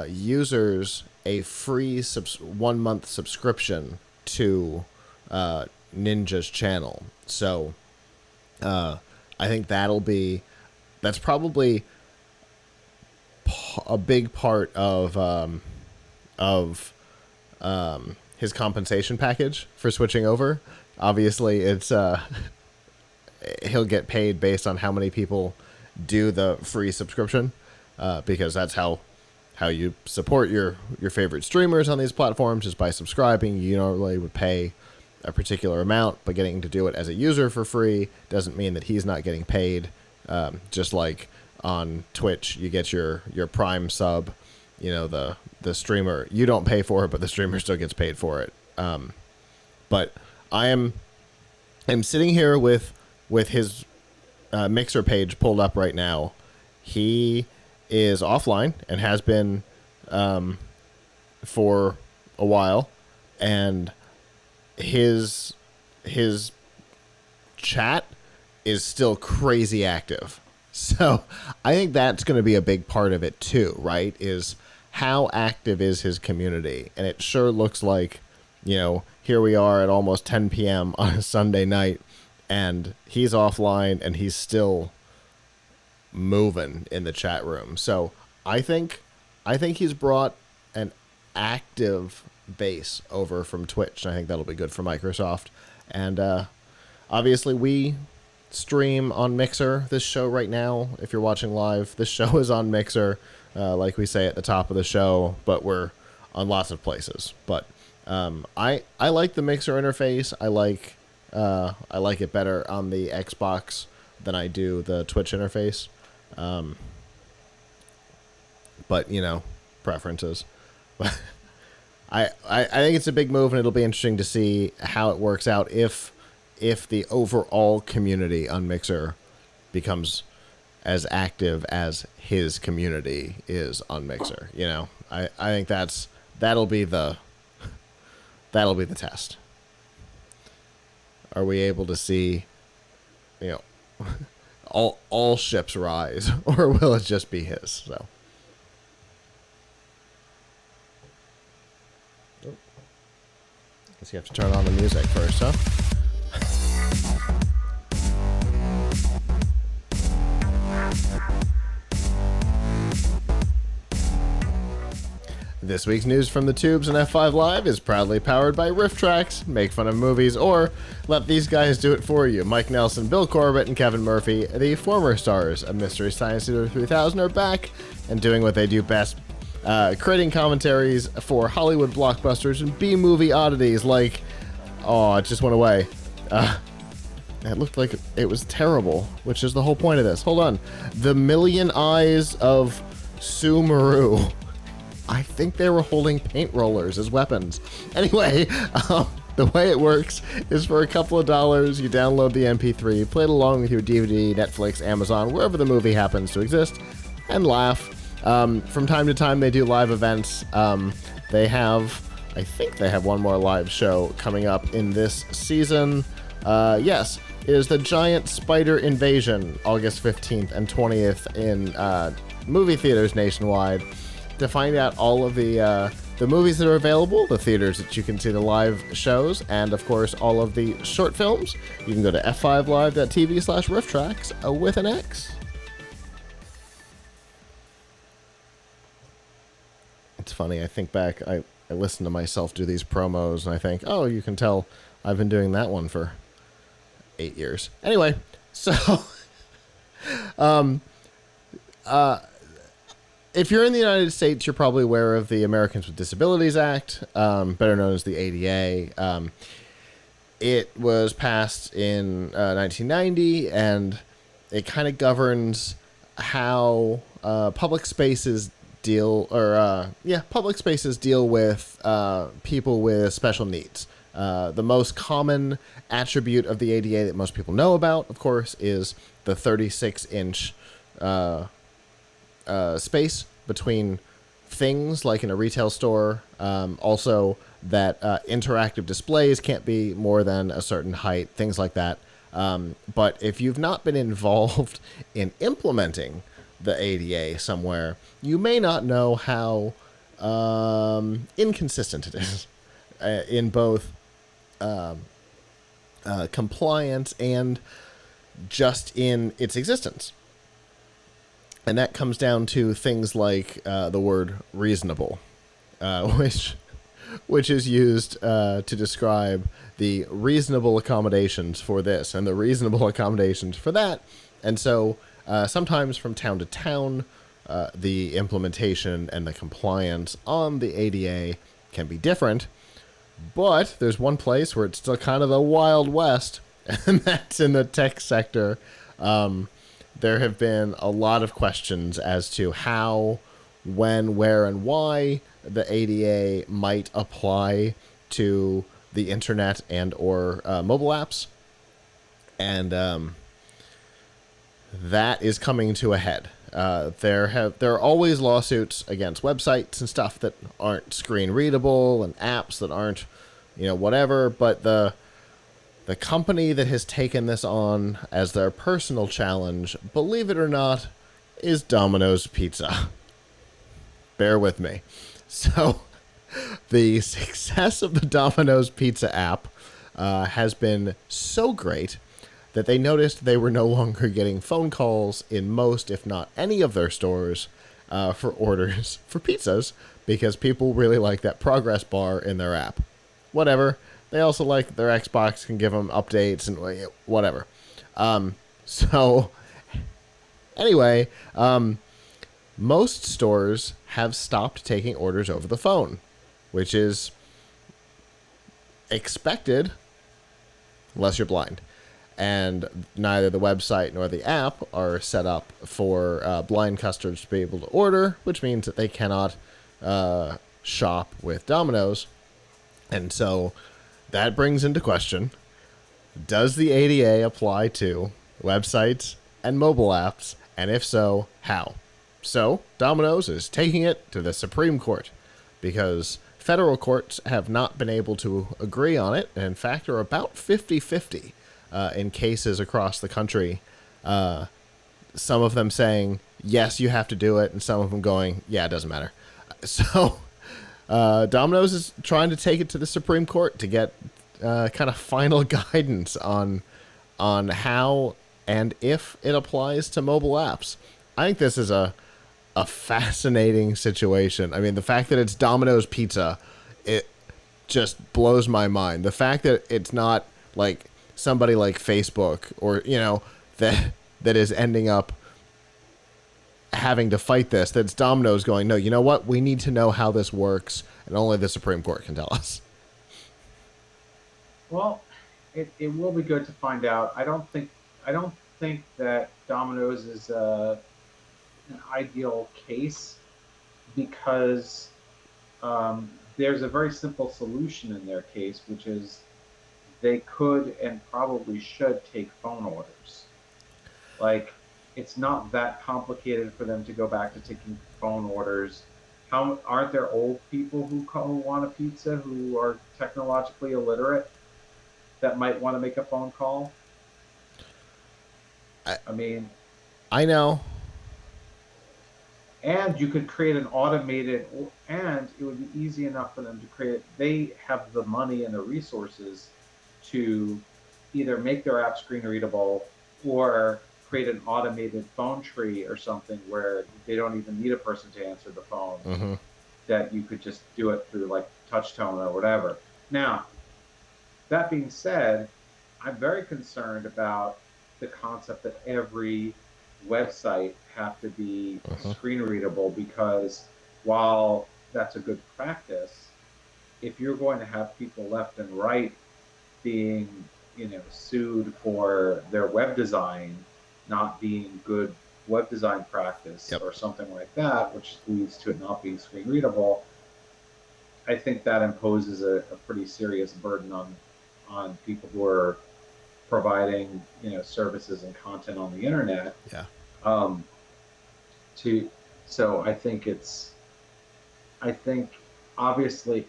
users a free 1 month subscription to Ninja's channel. So I think that's probably a big part of his compensation package for switching over. Obviously, it's he'll get paid based on how many people do the free subscription, because that's how you support your favorite streamers on these platforms, is by subscribing. You normally would pay a particular amount, but getting to do it as a user for free doesn't mean that he's not getting paid. Just like on Twitch, you get your Prime sub, the streamer, you don't pay for it, but the streamer still gets paid for it. But I'm sitting here with his Mixer page pulled up right now. He is offline and has been for a while, and his chat is still crazy active. So I think that's going to be a big part of it too, right? Is how active is his community? And it sure looks like, here we are at almost 10 p.m. on a Sunday night, and he's offline and he's still moving in the chat room. So I think he's brought an active base over from Twitch, and I think that'll be good for Microsoft. And obviously we stream on Mixer. This show right now, if you're watching live, this show is on Mixer, like we say at the top of the show, but we're on lots of places. But I like the Mixer interface. I like it better on the Xbox than I do the Twitch interface. But preferences. But I think it's a big move, and it'll be interesting to see how it works out if the overall community on Mixer becomes as active as his community is on Mixer. I think that'll be the test. Are we able to see, all ships rise, or will it just be his? So. Guess you have to turn on the music first, huh? This week's news from the tubes and F5 Live is proudly powered by Riff Tracks. Make fun of movies, or let these guys do it for you. Mike Nelson, Bill Corbett, and Kevin Murphy, the former stars of Mystery Science Theater 3000, are back and doing what they do best, creating commentaries for Hollywood blockbusters and B-movie oddities like... Oh, it just went away. It looked like it was terrible, which is the whole point of this. Hold on. The Million Eyes of Sumeru. I think they were holding paint rollers as weapons. Anyway, the way it works is for a couple of dollars, you download the MP3, play it along with your DVD, Netflix, Amazon, wherever the movie happens to exist, and laugh. From time to time, they do live events. I think they have one more live show coming up in this season. Yes, it is the Giant Spider Invasion, August 15th and 20th in movie theaters nationwide. To find out all of the movies that are available, the theaters that you can see the live shows, and of course all of the short films, you can go to f5live.tv/rifftracks with an X. It's funny, I think back, I listen to myself do these promos, and I think, oh, you can tell I've been doing that one for 8 years. Anyway, so... if you're in the United States, you're probably aware of the Americans with Disabilities Act, better known as the ADA. It was passed in 1990, and it kind of governs how public spaces deal with people with special needs. The most common attribute of the ADA that most people know about, of course, is the 36-inch space between things like in a retail store. Also, that interactive displays can't be more than a certain height, things like that. But if you've not been involved in implementing the ADA somewhere, you may not know how inconsistent it is in both compliance and just in its existence. And that comes down to things like the word reasonable, which is used to describe the reasonable accommodations for this and the reasonable accommodations for that. And so sometimes from town to town, the implementation and the compliance on the ADA can be different. But there's one place where it's still kind of the Wild West, and that's in the tech sector. There have been a lot of questions as to how, when, where, and why the ADA might apply to the internet and or mobile apps. And that is coming to a head. There are always lawsuits against websites and stuff that aren't screen readable and apps that aren't, whatever. But the company that has taken this on as their personal challenge, believe it or not, is Domino's Pizza. Bear with me. So, the success of the Domino's Pizza app has been so great that they noticed they were no longer getting phone calls in most, if not any of their stores for orders for pizzas because people really like that progress bar in their app. Whatever. They also like that their Xbox can give them updates and whatever. So, anyway, most stores have stopped taking orders over the phone, which is expected unless you're blind. And neither the website nor the app are set up for blind customers to be able to order, which means that they cannot shop with Domino's. And so that brings into question, does the ADA apply to websites and mobile apps? And if so, how? So Domino's is taking it to the Supreme Court because federal courts have not been able to agree on it, and in fact are about 50-50 in cases across the country. Some of them saying, yes, you have to do it, and some of them going, yeah, it doesn't matter. So Domino's is trying to take it to the Supreme Court to get kind of final guidance on how and if it applies to mobile apps. I think this is a fascinating situation. I mean, the fact that it's Domino's Pizza, it just blows my mind. The fact that it's not like somebody like Facebook or, that is ending up having to fight this, that's Domino's going, no, you know what? We need to know how this works, and only the Supreme Court can tell us. Well, it will be good to find out. I don't think that Domino's is an ideal case because there's a very simple solution in their case, which is they could and probably should take phone orders. Like, it's not that complicated for them to go back to taking phone orders. Aren't there old people who want a pizza who are technologically illiterate that might want to make a phone call? I mean, I know. And you could create an automated, and it would be easy enough for them to create. They have the money and the resources to either make their app screen readable or create an automated phone tree or something where they don't even need a person to answer the phone. Mm-hmm. That you could just do it through like touch tone or whatever. Now, that being said, I'm very concerned about the concept that every website have to be screen readable, because while that's a good practice, if you're going to have people left and right being, sued for their web design not being good web design practice or something like that, which leads to it not being screen readable, I think that imposes a pretty serious burden on people who are providing services and content on the internet. Yeah. So I think it's I think obviously,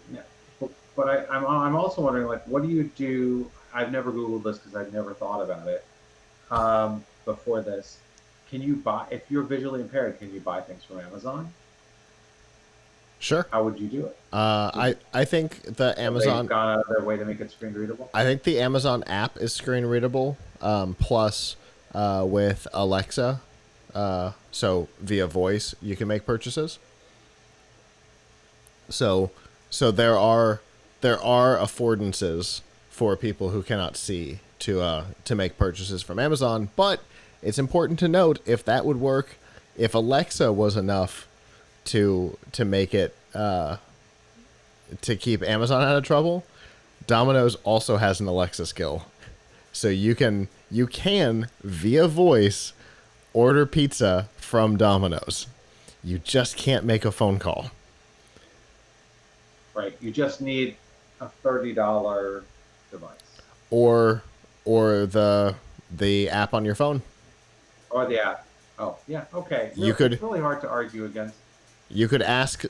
but I'm also wondering, like, what do you do? I've never Googled this because I've never thought about it before this. Can you buy, if you're visually impaired, can you buy things from Amazon? Sure. How would you do it? I think the Have they Amazon gone out of their way to make it screen readable? I think the Amazon app is screen readable. Plus, with Alexa, so via voice, you can make purchases. So, there are affordances for people who cannot see to make purchases from Amazon. But it's important to note, if that would work, if Alexa was enough to make it to keep Amazon out of trouble, Domino's also has an Alexa skill. So you can via voice order pizza from Domino's. You just can't make a phone call. Right. You just need a $30 device. Or the app on your phone. Or the app. Oh, yeah. Okay. It's really hard to argue against. You could ask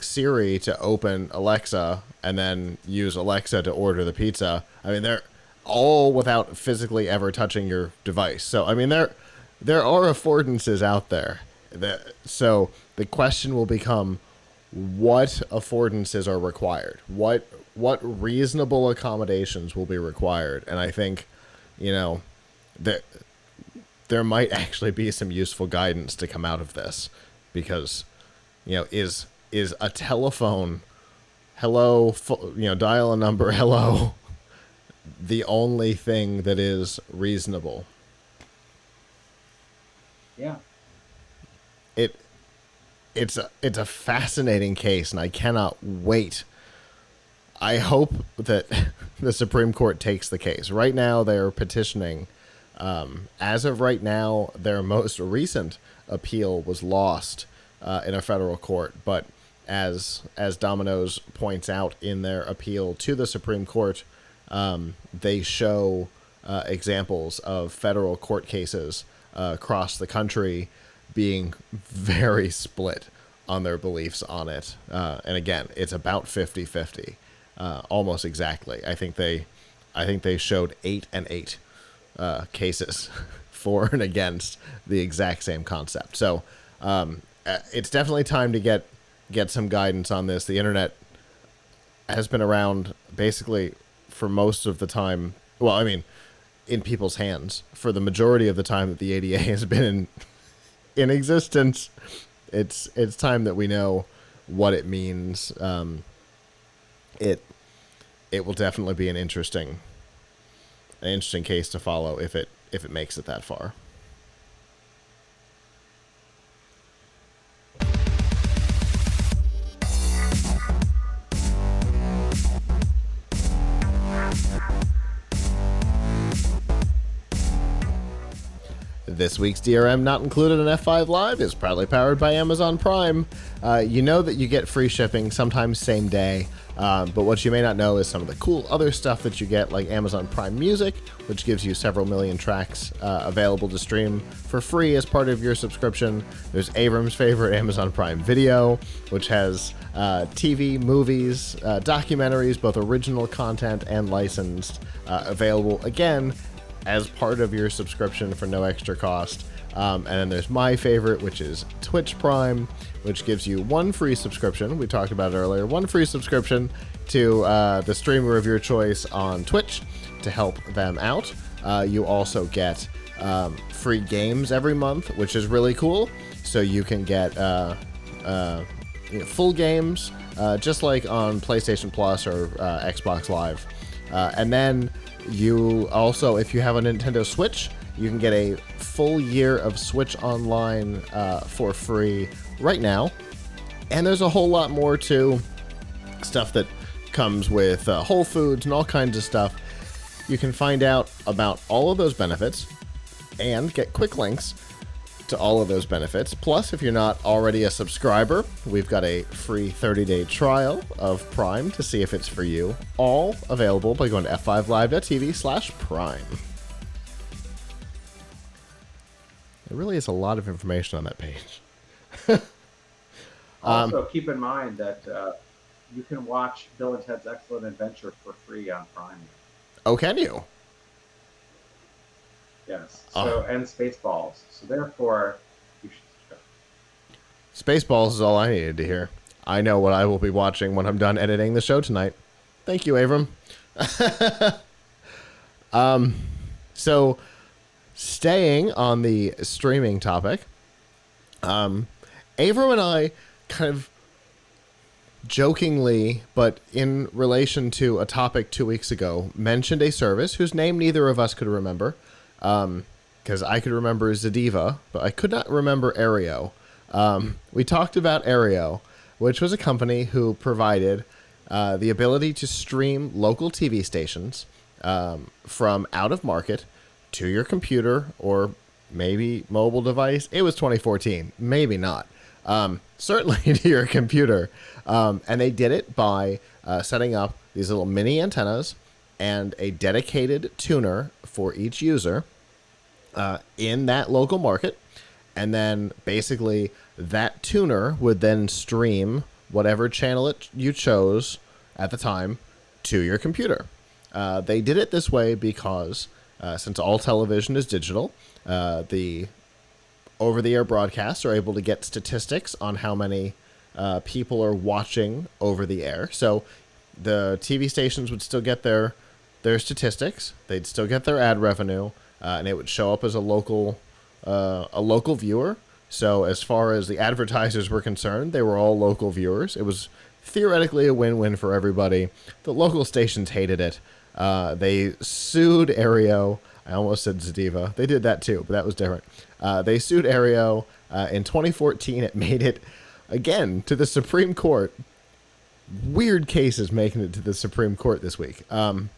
Siri to open Alexa and then use Alexa to order the pizza. I mean, they're all without physically ever touching your device. So, I mean, there are affordances out there. So the question will become, what affordances are required? What reasonable accommodations will be required? And I think, that there might actually be some useful guidance to come out of this. Because, is a telephone, hello, dial a number, hello, the only thing that is reasonable? Yeah. It's a fascinating case, and I cannot wait. I hope that the Supreme Court takes the case. Right now, they're petitioning. As of right now, their most recent appeal was lost in a federal court, but as Domino's points out in their appeal to the Supreme Court, they show examples of federal court cases across the country being very split on their beliefs on it. And again, it's about 50-50, almost exactly. I think they showed 8 and 8 cases for and against the exact same concept. So it's definitely time to get some guidance on this. The internet has been around basically for most of the time. Well, I mean, in people's hands for the majority of the time that the ADA has been in existence. It's time that we know what it means. It will definitely be an interesting case to follow if it makes it that far. This week's DRM Not Included in F5 Live is proudly powered by Amazon Prime. You know that you get free shipping, sometimes same day, but what you may not know is some of the cool other stuff that you get, like Amazon Prime Music, which gives you several million tracks available to stream for free as part of your subscription. There's Avram's favorite Amazon Prime Video, which has TV, movies, documentaries, both original content and licensed, available again as part of your subscription for no extra cost. And then there's my favorite, which is Twitch Prime, which gives you one free subscription. We talked about it earlier. One free subscription to the streamer of your choice on Twitch to help them out. You also get free games every month, which is really cool. So you can get full games, just like on PlayStation Plus or Xbox Live. And then you also, if you have a Nintendo Switch, you can get a full year of Switch Online for free right now. And there's a whole lot more too. Stuff that comes with Whole Foods and all kinds of stuff. You can find out about all of those benefits and get quick links to all of those benefits. Plus, if you're not already a subscriber, we've got a free 30-day trial of Prime to see if it's for you. All available by going to f5live.tv/prime. There really is a lot of information on that page. Also, keep in mind that you can watch Bill and Ted's Excellent Adventure for free on Prime. Oh, can you? Yes. Oh, So and Spaceballs. So therefore, you should. Spaceballs is all I needed to hear. I know what I will be watching when I'm done editing the show tonight. Thank you, Avram. So, staying on the streaming topic, Avram and I kind of jokingly, but in relation to a topic 2 weeks ago, mentioned a service whose name neither of us could remember. Because I could remember Zadiva, but I could not remember Aereo. We talked about Aereo, which was a company who provided the ability to stream local TV stations from out of market to your computer or maybe mobile device. It was 2014, maybe not. Certainly to your computer. And they did it by setting up these little mini antennas and a dedicated tuner for each user in that local market. And then basically that tuner would then stream whatever channel you chose at the time to your computer. They did it this way because since all television is digital, the over-the-air broadcasts are able to get statistics on how many people are watching over the air. So the TV stations would still get their statistics. They'd still get their ad revenue, and it would show up as a local viewer. So as far as the advertisers were concerned, they were all local viewers. It was theoretically a win-win for everybody. The local stations hated it. They sued Aereo. I almost said Zadiva. They did that too, but that was different. They sued Aereo. In 2014, it made it, again, to the Supreme Court. Weird cases making it to the Supreme Court this week. And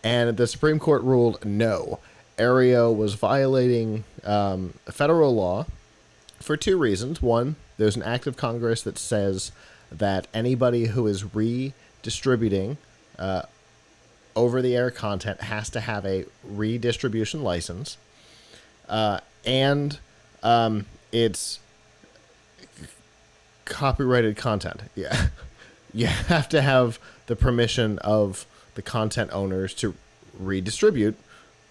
the Supreme Court ruled no. Aereo was violating federal law for two reasons. One, there's an act of Congress that says that anybody who is redistributing over-the-air content has to have a redistribution license. And it's copyrighted content. Yeah. You have to have the permission of the content owners to redistribute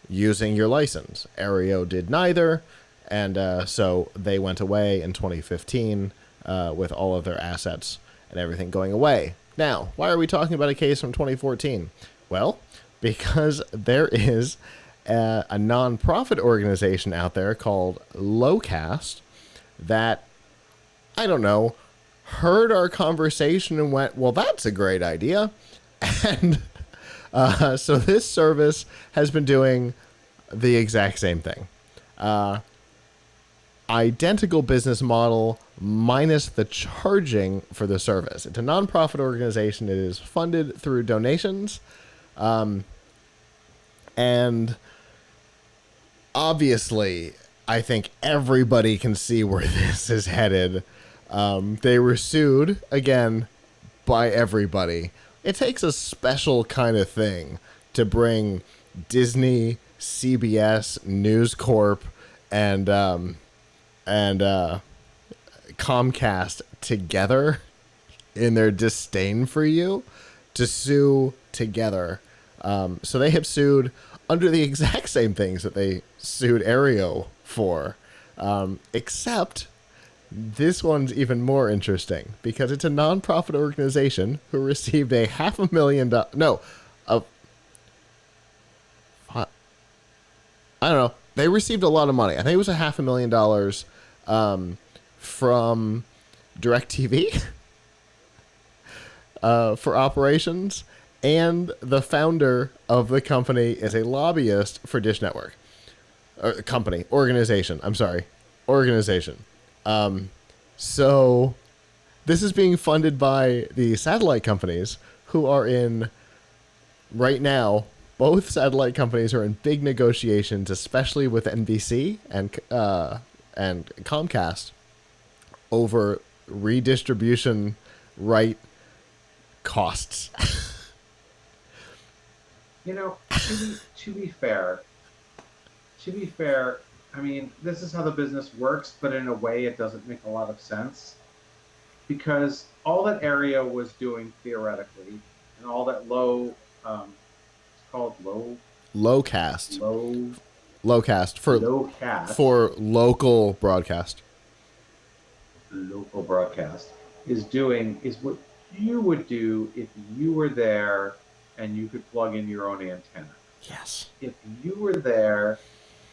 using your license. Aereo did neither, and so they went away in 2015 with all of their assets and everything going away. Now, why are we talking about a case from 2014? Well, because there is a non-profit organization out there called Lowcast that, I don't know, heard our conversation and went, well, that's a great idea. And so this service has been doing the exact same thing. Identical business model minus the charging for the service. It's a nonprofit organization. It is funded through donations. And obviously, I think everybody can see where this is headed. They were sued, again, by everybody. It takes a special kind of thing to bring Disney, CBS, News Corp, and Comcast together in their disdain for you to sue together. So they have sued under the exact same things that they sued Aereo for, except this one's even more interesting because it's a nonprofit organization who received a $500,000. I don't know. They received a lot of money. I think it was $500,000 from DirecTV for operations. And the founder of the company is a lobbyist for Dish Network. Organization. So this is being funded by the satellite companies who are in, right now, both satellite companies are in big negotiations, especially with NBC and Comcast, over redistribution right costs. You know, to be fair, I mean, this is how the business works, but in a way it doesn't make a lot of sense. because all that area was doing theoretically, and all that it's called Lowcast. low Lowcast low cast for local broadcast. local broadcast is doing is what you would do if you were there and you could plug in your own antenna. Yes. If you were there,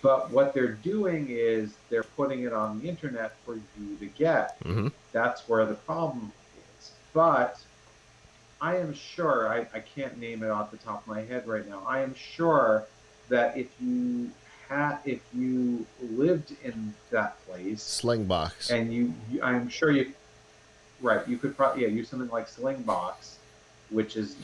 but what they're doing is they're putting it on the internet for you to get. Mm-hmm. That's where the problem is. But I am sure, I can't name it off the top of my head right now. I am sure that if you lived in that place Slingbox. and I'm sure you could probably use something like Slingbox, which is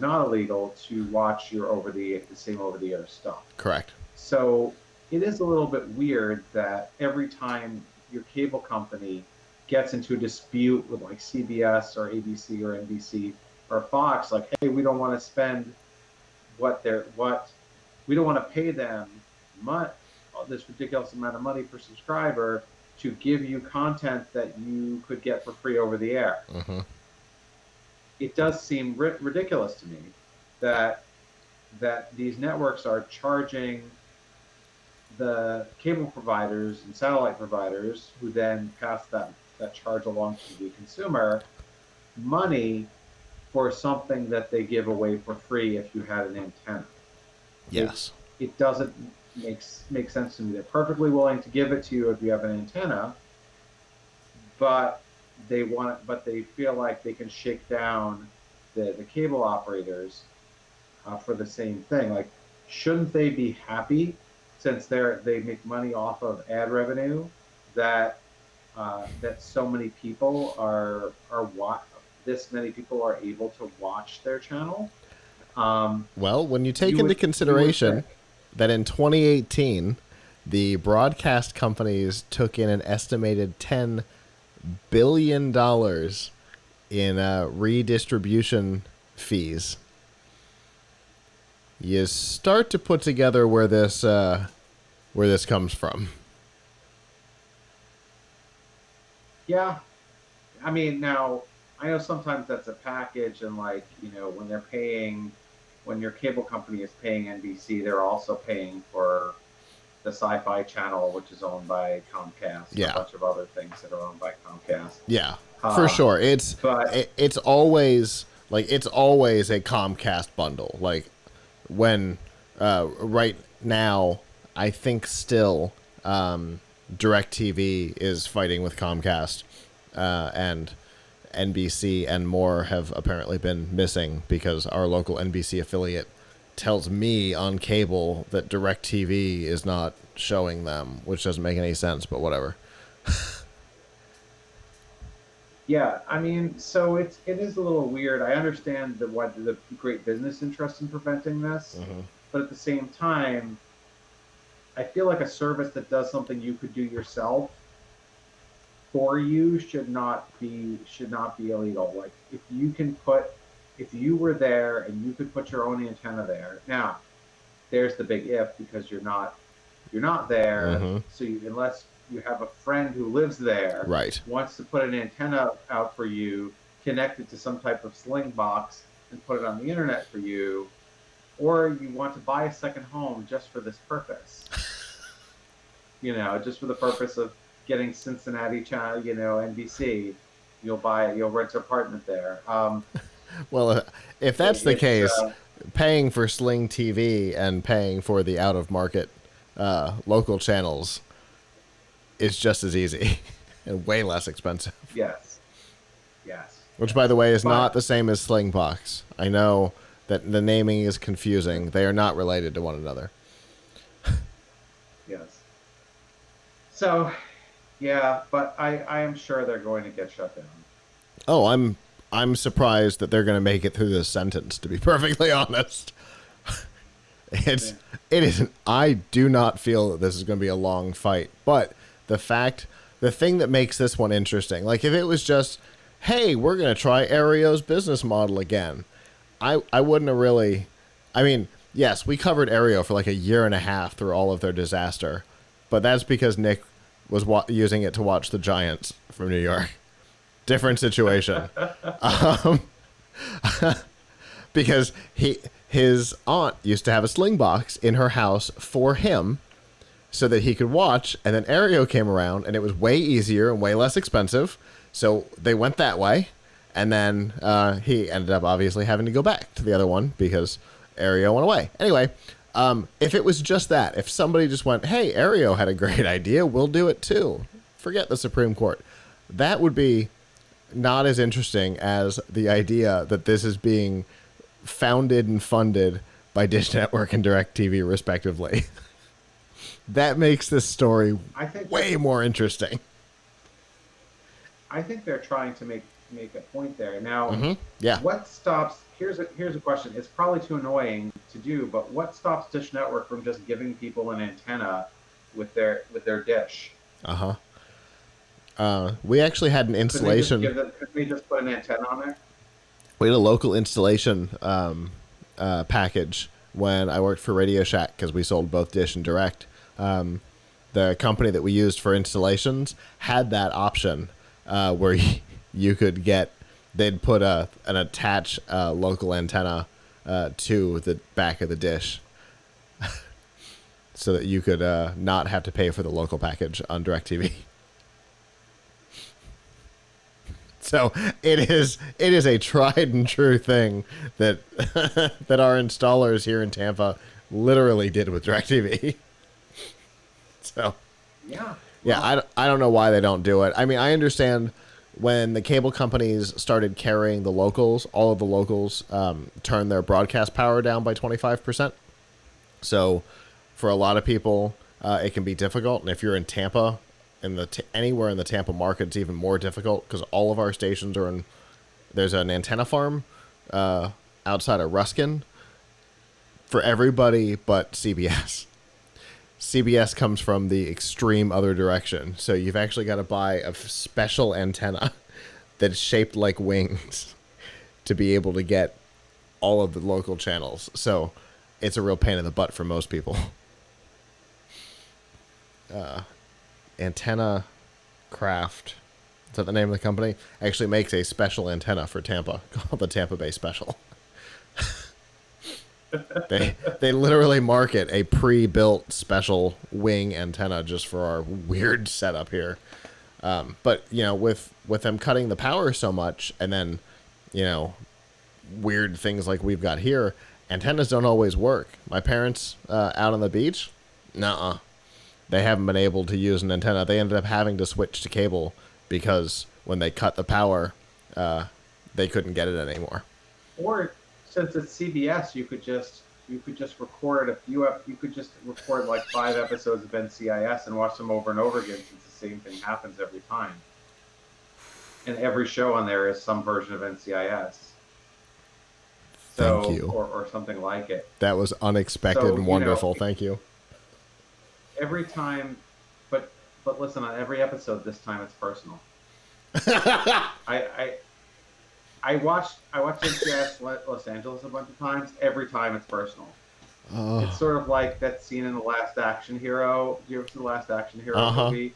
not illegal to watch your the same over the air stuff. Correct. So it is a little bit weird that every time your cable company gets into a dispute with like CBS or ABC or NBC or Fox, like, hey, we don't want to spend we don't want to pay them this ridiculous amount of money per subscriber to give you content that you could get for free over the air. Mm-hmm. It does seem ridiculous to me that these networks are charging the cable providers and satellite providers, who then pass that charge along to the consumer, money for something that they give away for free if you had an antenna. Yes. It doesn't make sense to me. They're perfectly willing to give it to you if you have an antenna, but they feel like they can shake down the cable operators for the same thing. Like, shouldn't they be happy, since they make money off of ad revenue, that so many people this many people are able to watch their channel? Well, when you take into consideration that in 2018, the broadcast companies took in an estimated $10 billion in redistribution fees, you start to put together where this comes from. Yeah, I mean, now I know sometimes that's a package, and like, when your cable company is paying NBC, they're also paying for the Sci-Fi channel, which is owned by Comcast. Yeah. A bunch of other things that are owned by Comcast. Yeah, for sure. It's always a Comcast bundle. Like, when right now, I think still DirecTV is fighting with Comcast, and NBC and more have apparently been missing because our local NBC affiliate tells me on cable that DirecTV is not showing them, which doesn't make any sense, but whatever. Yeah, I mean, so it is a little weird. I understand the great business interest in preventing this, Mm-hmm. but at the same time, I feel like a service that does something you could do yourself for you should not be illegal. Like, if you were there and you could put your own antenna there. Now, there's the big if, because you're not there. Mm-hmm. So unless you have a friend who lives there, Right, wants to put an antenna out for you, connect it to some type of sling box, and put it on the internet for you, or you want to buy a second home just for this purpose. Just for the purpose of getting Cincinnati channel, NBC, you'll rent an apartment there. well, if that's the case, paying for Sling TV and paying for the out-of-market local channels is just as easy and way less expensive. Yes. Which, by the way, is not the same as Slingbox. I know that the naming is confusing. They are not related to one another. Yes. So, yeah, but I am sure they're going to get shut down. Oh, I'm surprised that they're going to make it through this sentence, to be perfectly honest. It isn't. I do not feel that this is going to be a long fight, but the thing that makes this one interesting, like if it was just, hey, we're going to try Aereo's business model again, I wouldn't have really. I mean, yes, we covered Aereo for like a year and a half through all of their disaster, but that's because Nick was using it to watch the Giants from New York. different situation. Um, because his aunt used to have a sling box in her house for him so that he could watch, and then Aereo came around, and it was way easier and way less expensive, so they went that way, and then he ended up obviously having to go back to the other one because Aereo went away. Anyway, if it was just that, if somebody just went, hey, Aereo had a great idea, we'll do it too, forget the Supreme Court, that would be not as interesting as the idea that this is being founded and funded by Dish Network and DirecTV respectively. That makes this story way more interesting. I think they're trying to make a point there. Now, what stops? Here's a question. It's probably too annoying to do, but what stops Dish Network from just giving people an antenna with their dish? We actually had an installation. Could we just put an antenna on there? We had a local installation package when I worked for Radio Shack because we sold both Dish and Direct. The company that we used for installations had that option where you could they'd put an attached local antenna to the back of the dish so that you could not have to pay for the local package on DirecTV. So it is a tried and true thing that that our installers here in Tampa literally did with DirecTV. So yeah, I don't know why they don't do it. I mean, I understand when the cable companies started carrying the locals, all of the locals turned their broadcast power down by 25%. So for a lot of people, it can be difficult. And if you're in Tampa, anywhere in the Tampa market, it's even more difficult because all of our stations are in. There's an antenna farm outside of Ruskin for everybody but CBS. CBS comes from the extreme other direction, so you've actually got to buy a special antenna that's shaped like wings to be able to get all of the local channels. So it's a real pain in the butt for most people. Antenna Craft, is that the name of the company? Actually makes a special antenna for Tampa called the Tampa Bay Special. They literally market a pre-built special wing antenna just for our weird setup here. But with them cutting the power so much, and then weird things like we've got here, antennas don't always work. My parents out on the beach, nuh-uh. They haven't been able to use an antenna. They ended up having to switch to cable because when they cut the power, they couldn't get it anymore. Or since it's CBS, you could just record you could just record like 5 episodes of NCIS and watch them over and over again, since the same thing happens every time. And every show on there is some version of NCIS. Thank you. Or something like it. That was unexpected and wonderful. Thank you. Every time, but listen, on every episode this time it's personal. I watched NCIS Los Angeles a bunch of times. Every time it's personal. It's sort of like that scene in The Last Action Hero. Do you ever see The Last Action Hero movie?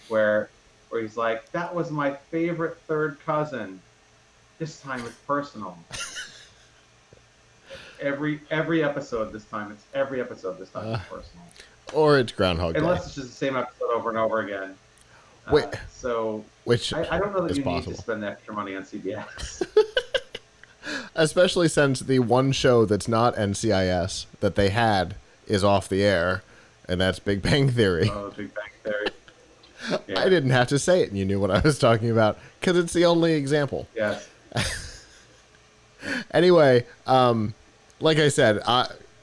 Where he's like, that was my favorite third cousin. This time it's personal. Every episode this time it's personal. Or it's Groundhog Day. Unless it's just the same episode over and over again. Which I don't know that you need to spend extra money on CBS. Especially since the one show that's not NCIS that they had is off the air, and that's Big Bang Theory. Oh, Big Bang Theory. Yeah. I didn't have to say it, and you knew what I was talking about, because it's the only example. Yes. Anyway, like I said,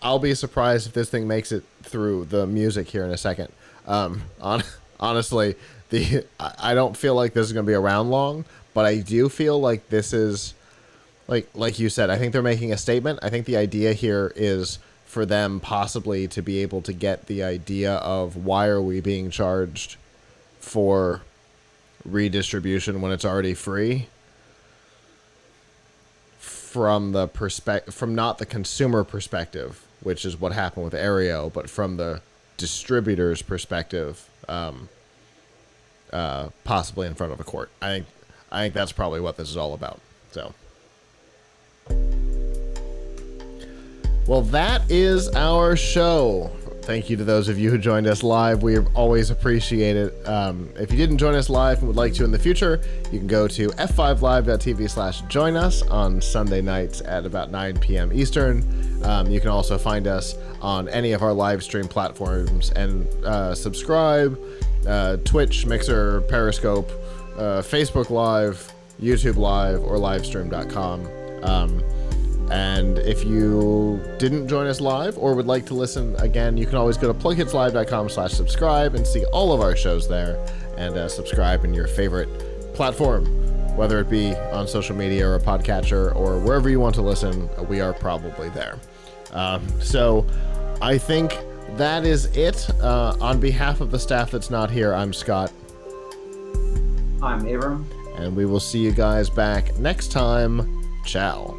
I'll be surprised if this thing makes it through the music here in a second. Honestly, I don't feel like this is going to be around long, but I do feel like this is, like you said, I think they're making a statement. I think the idea here is for them possibly to be able to get the idea of why are we being charged for redistribution when it's already free, from not the consumer perspective, which is what happened with Aereo, but from the distributor's perspective, possibly in front of a court. I I think that's probably what this is all about. So, well, that is our show. Thank you to those of you who joined us live. We always appreciate it. If you didn't join us live and would like to in the future, you can go to f5live.tv/join us on Sunday nights at about 9 p.m. Eastern. You can also find us on any of our live stream platforms and subscribe, Twitch, Mixer, Periscope, Facebook Live, YouTube Live, or livestream.com. And if you didn't join us live or would like to listen again, you can always go to PLUGHITZlive.com/subscribe and see all of our shows there, and subscribe in your favorite platform, whether it be on social media or a podcatcher or wherever you want to listen. We are probably there. So I think that is it. On behalf of the staff that's not here, I'm Scott. I'm Avram. And we will see you guys back next time. Ciao.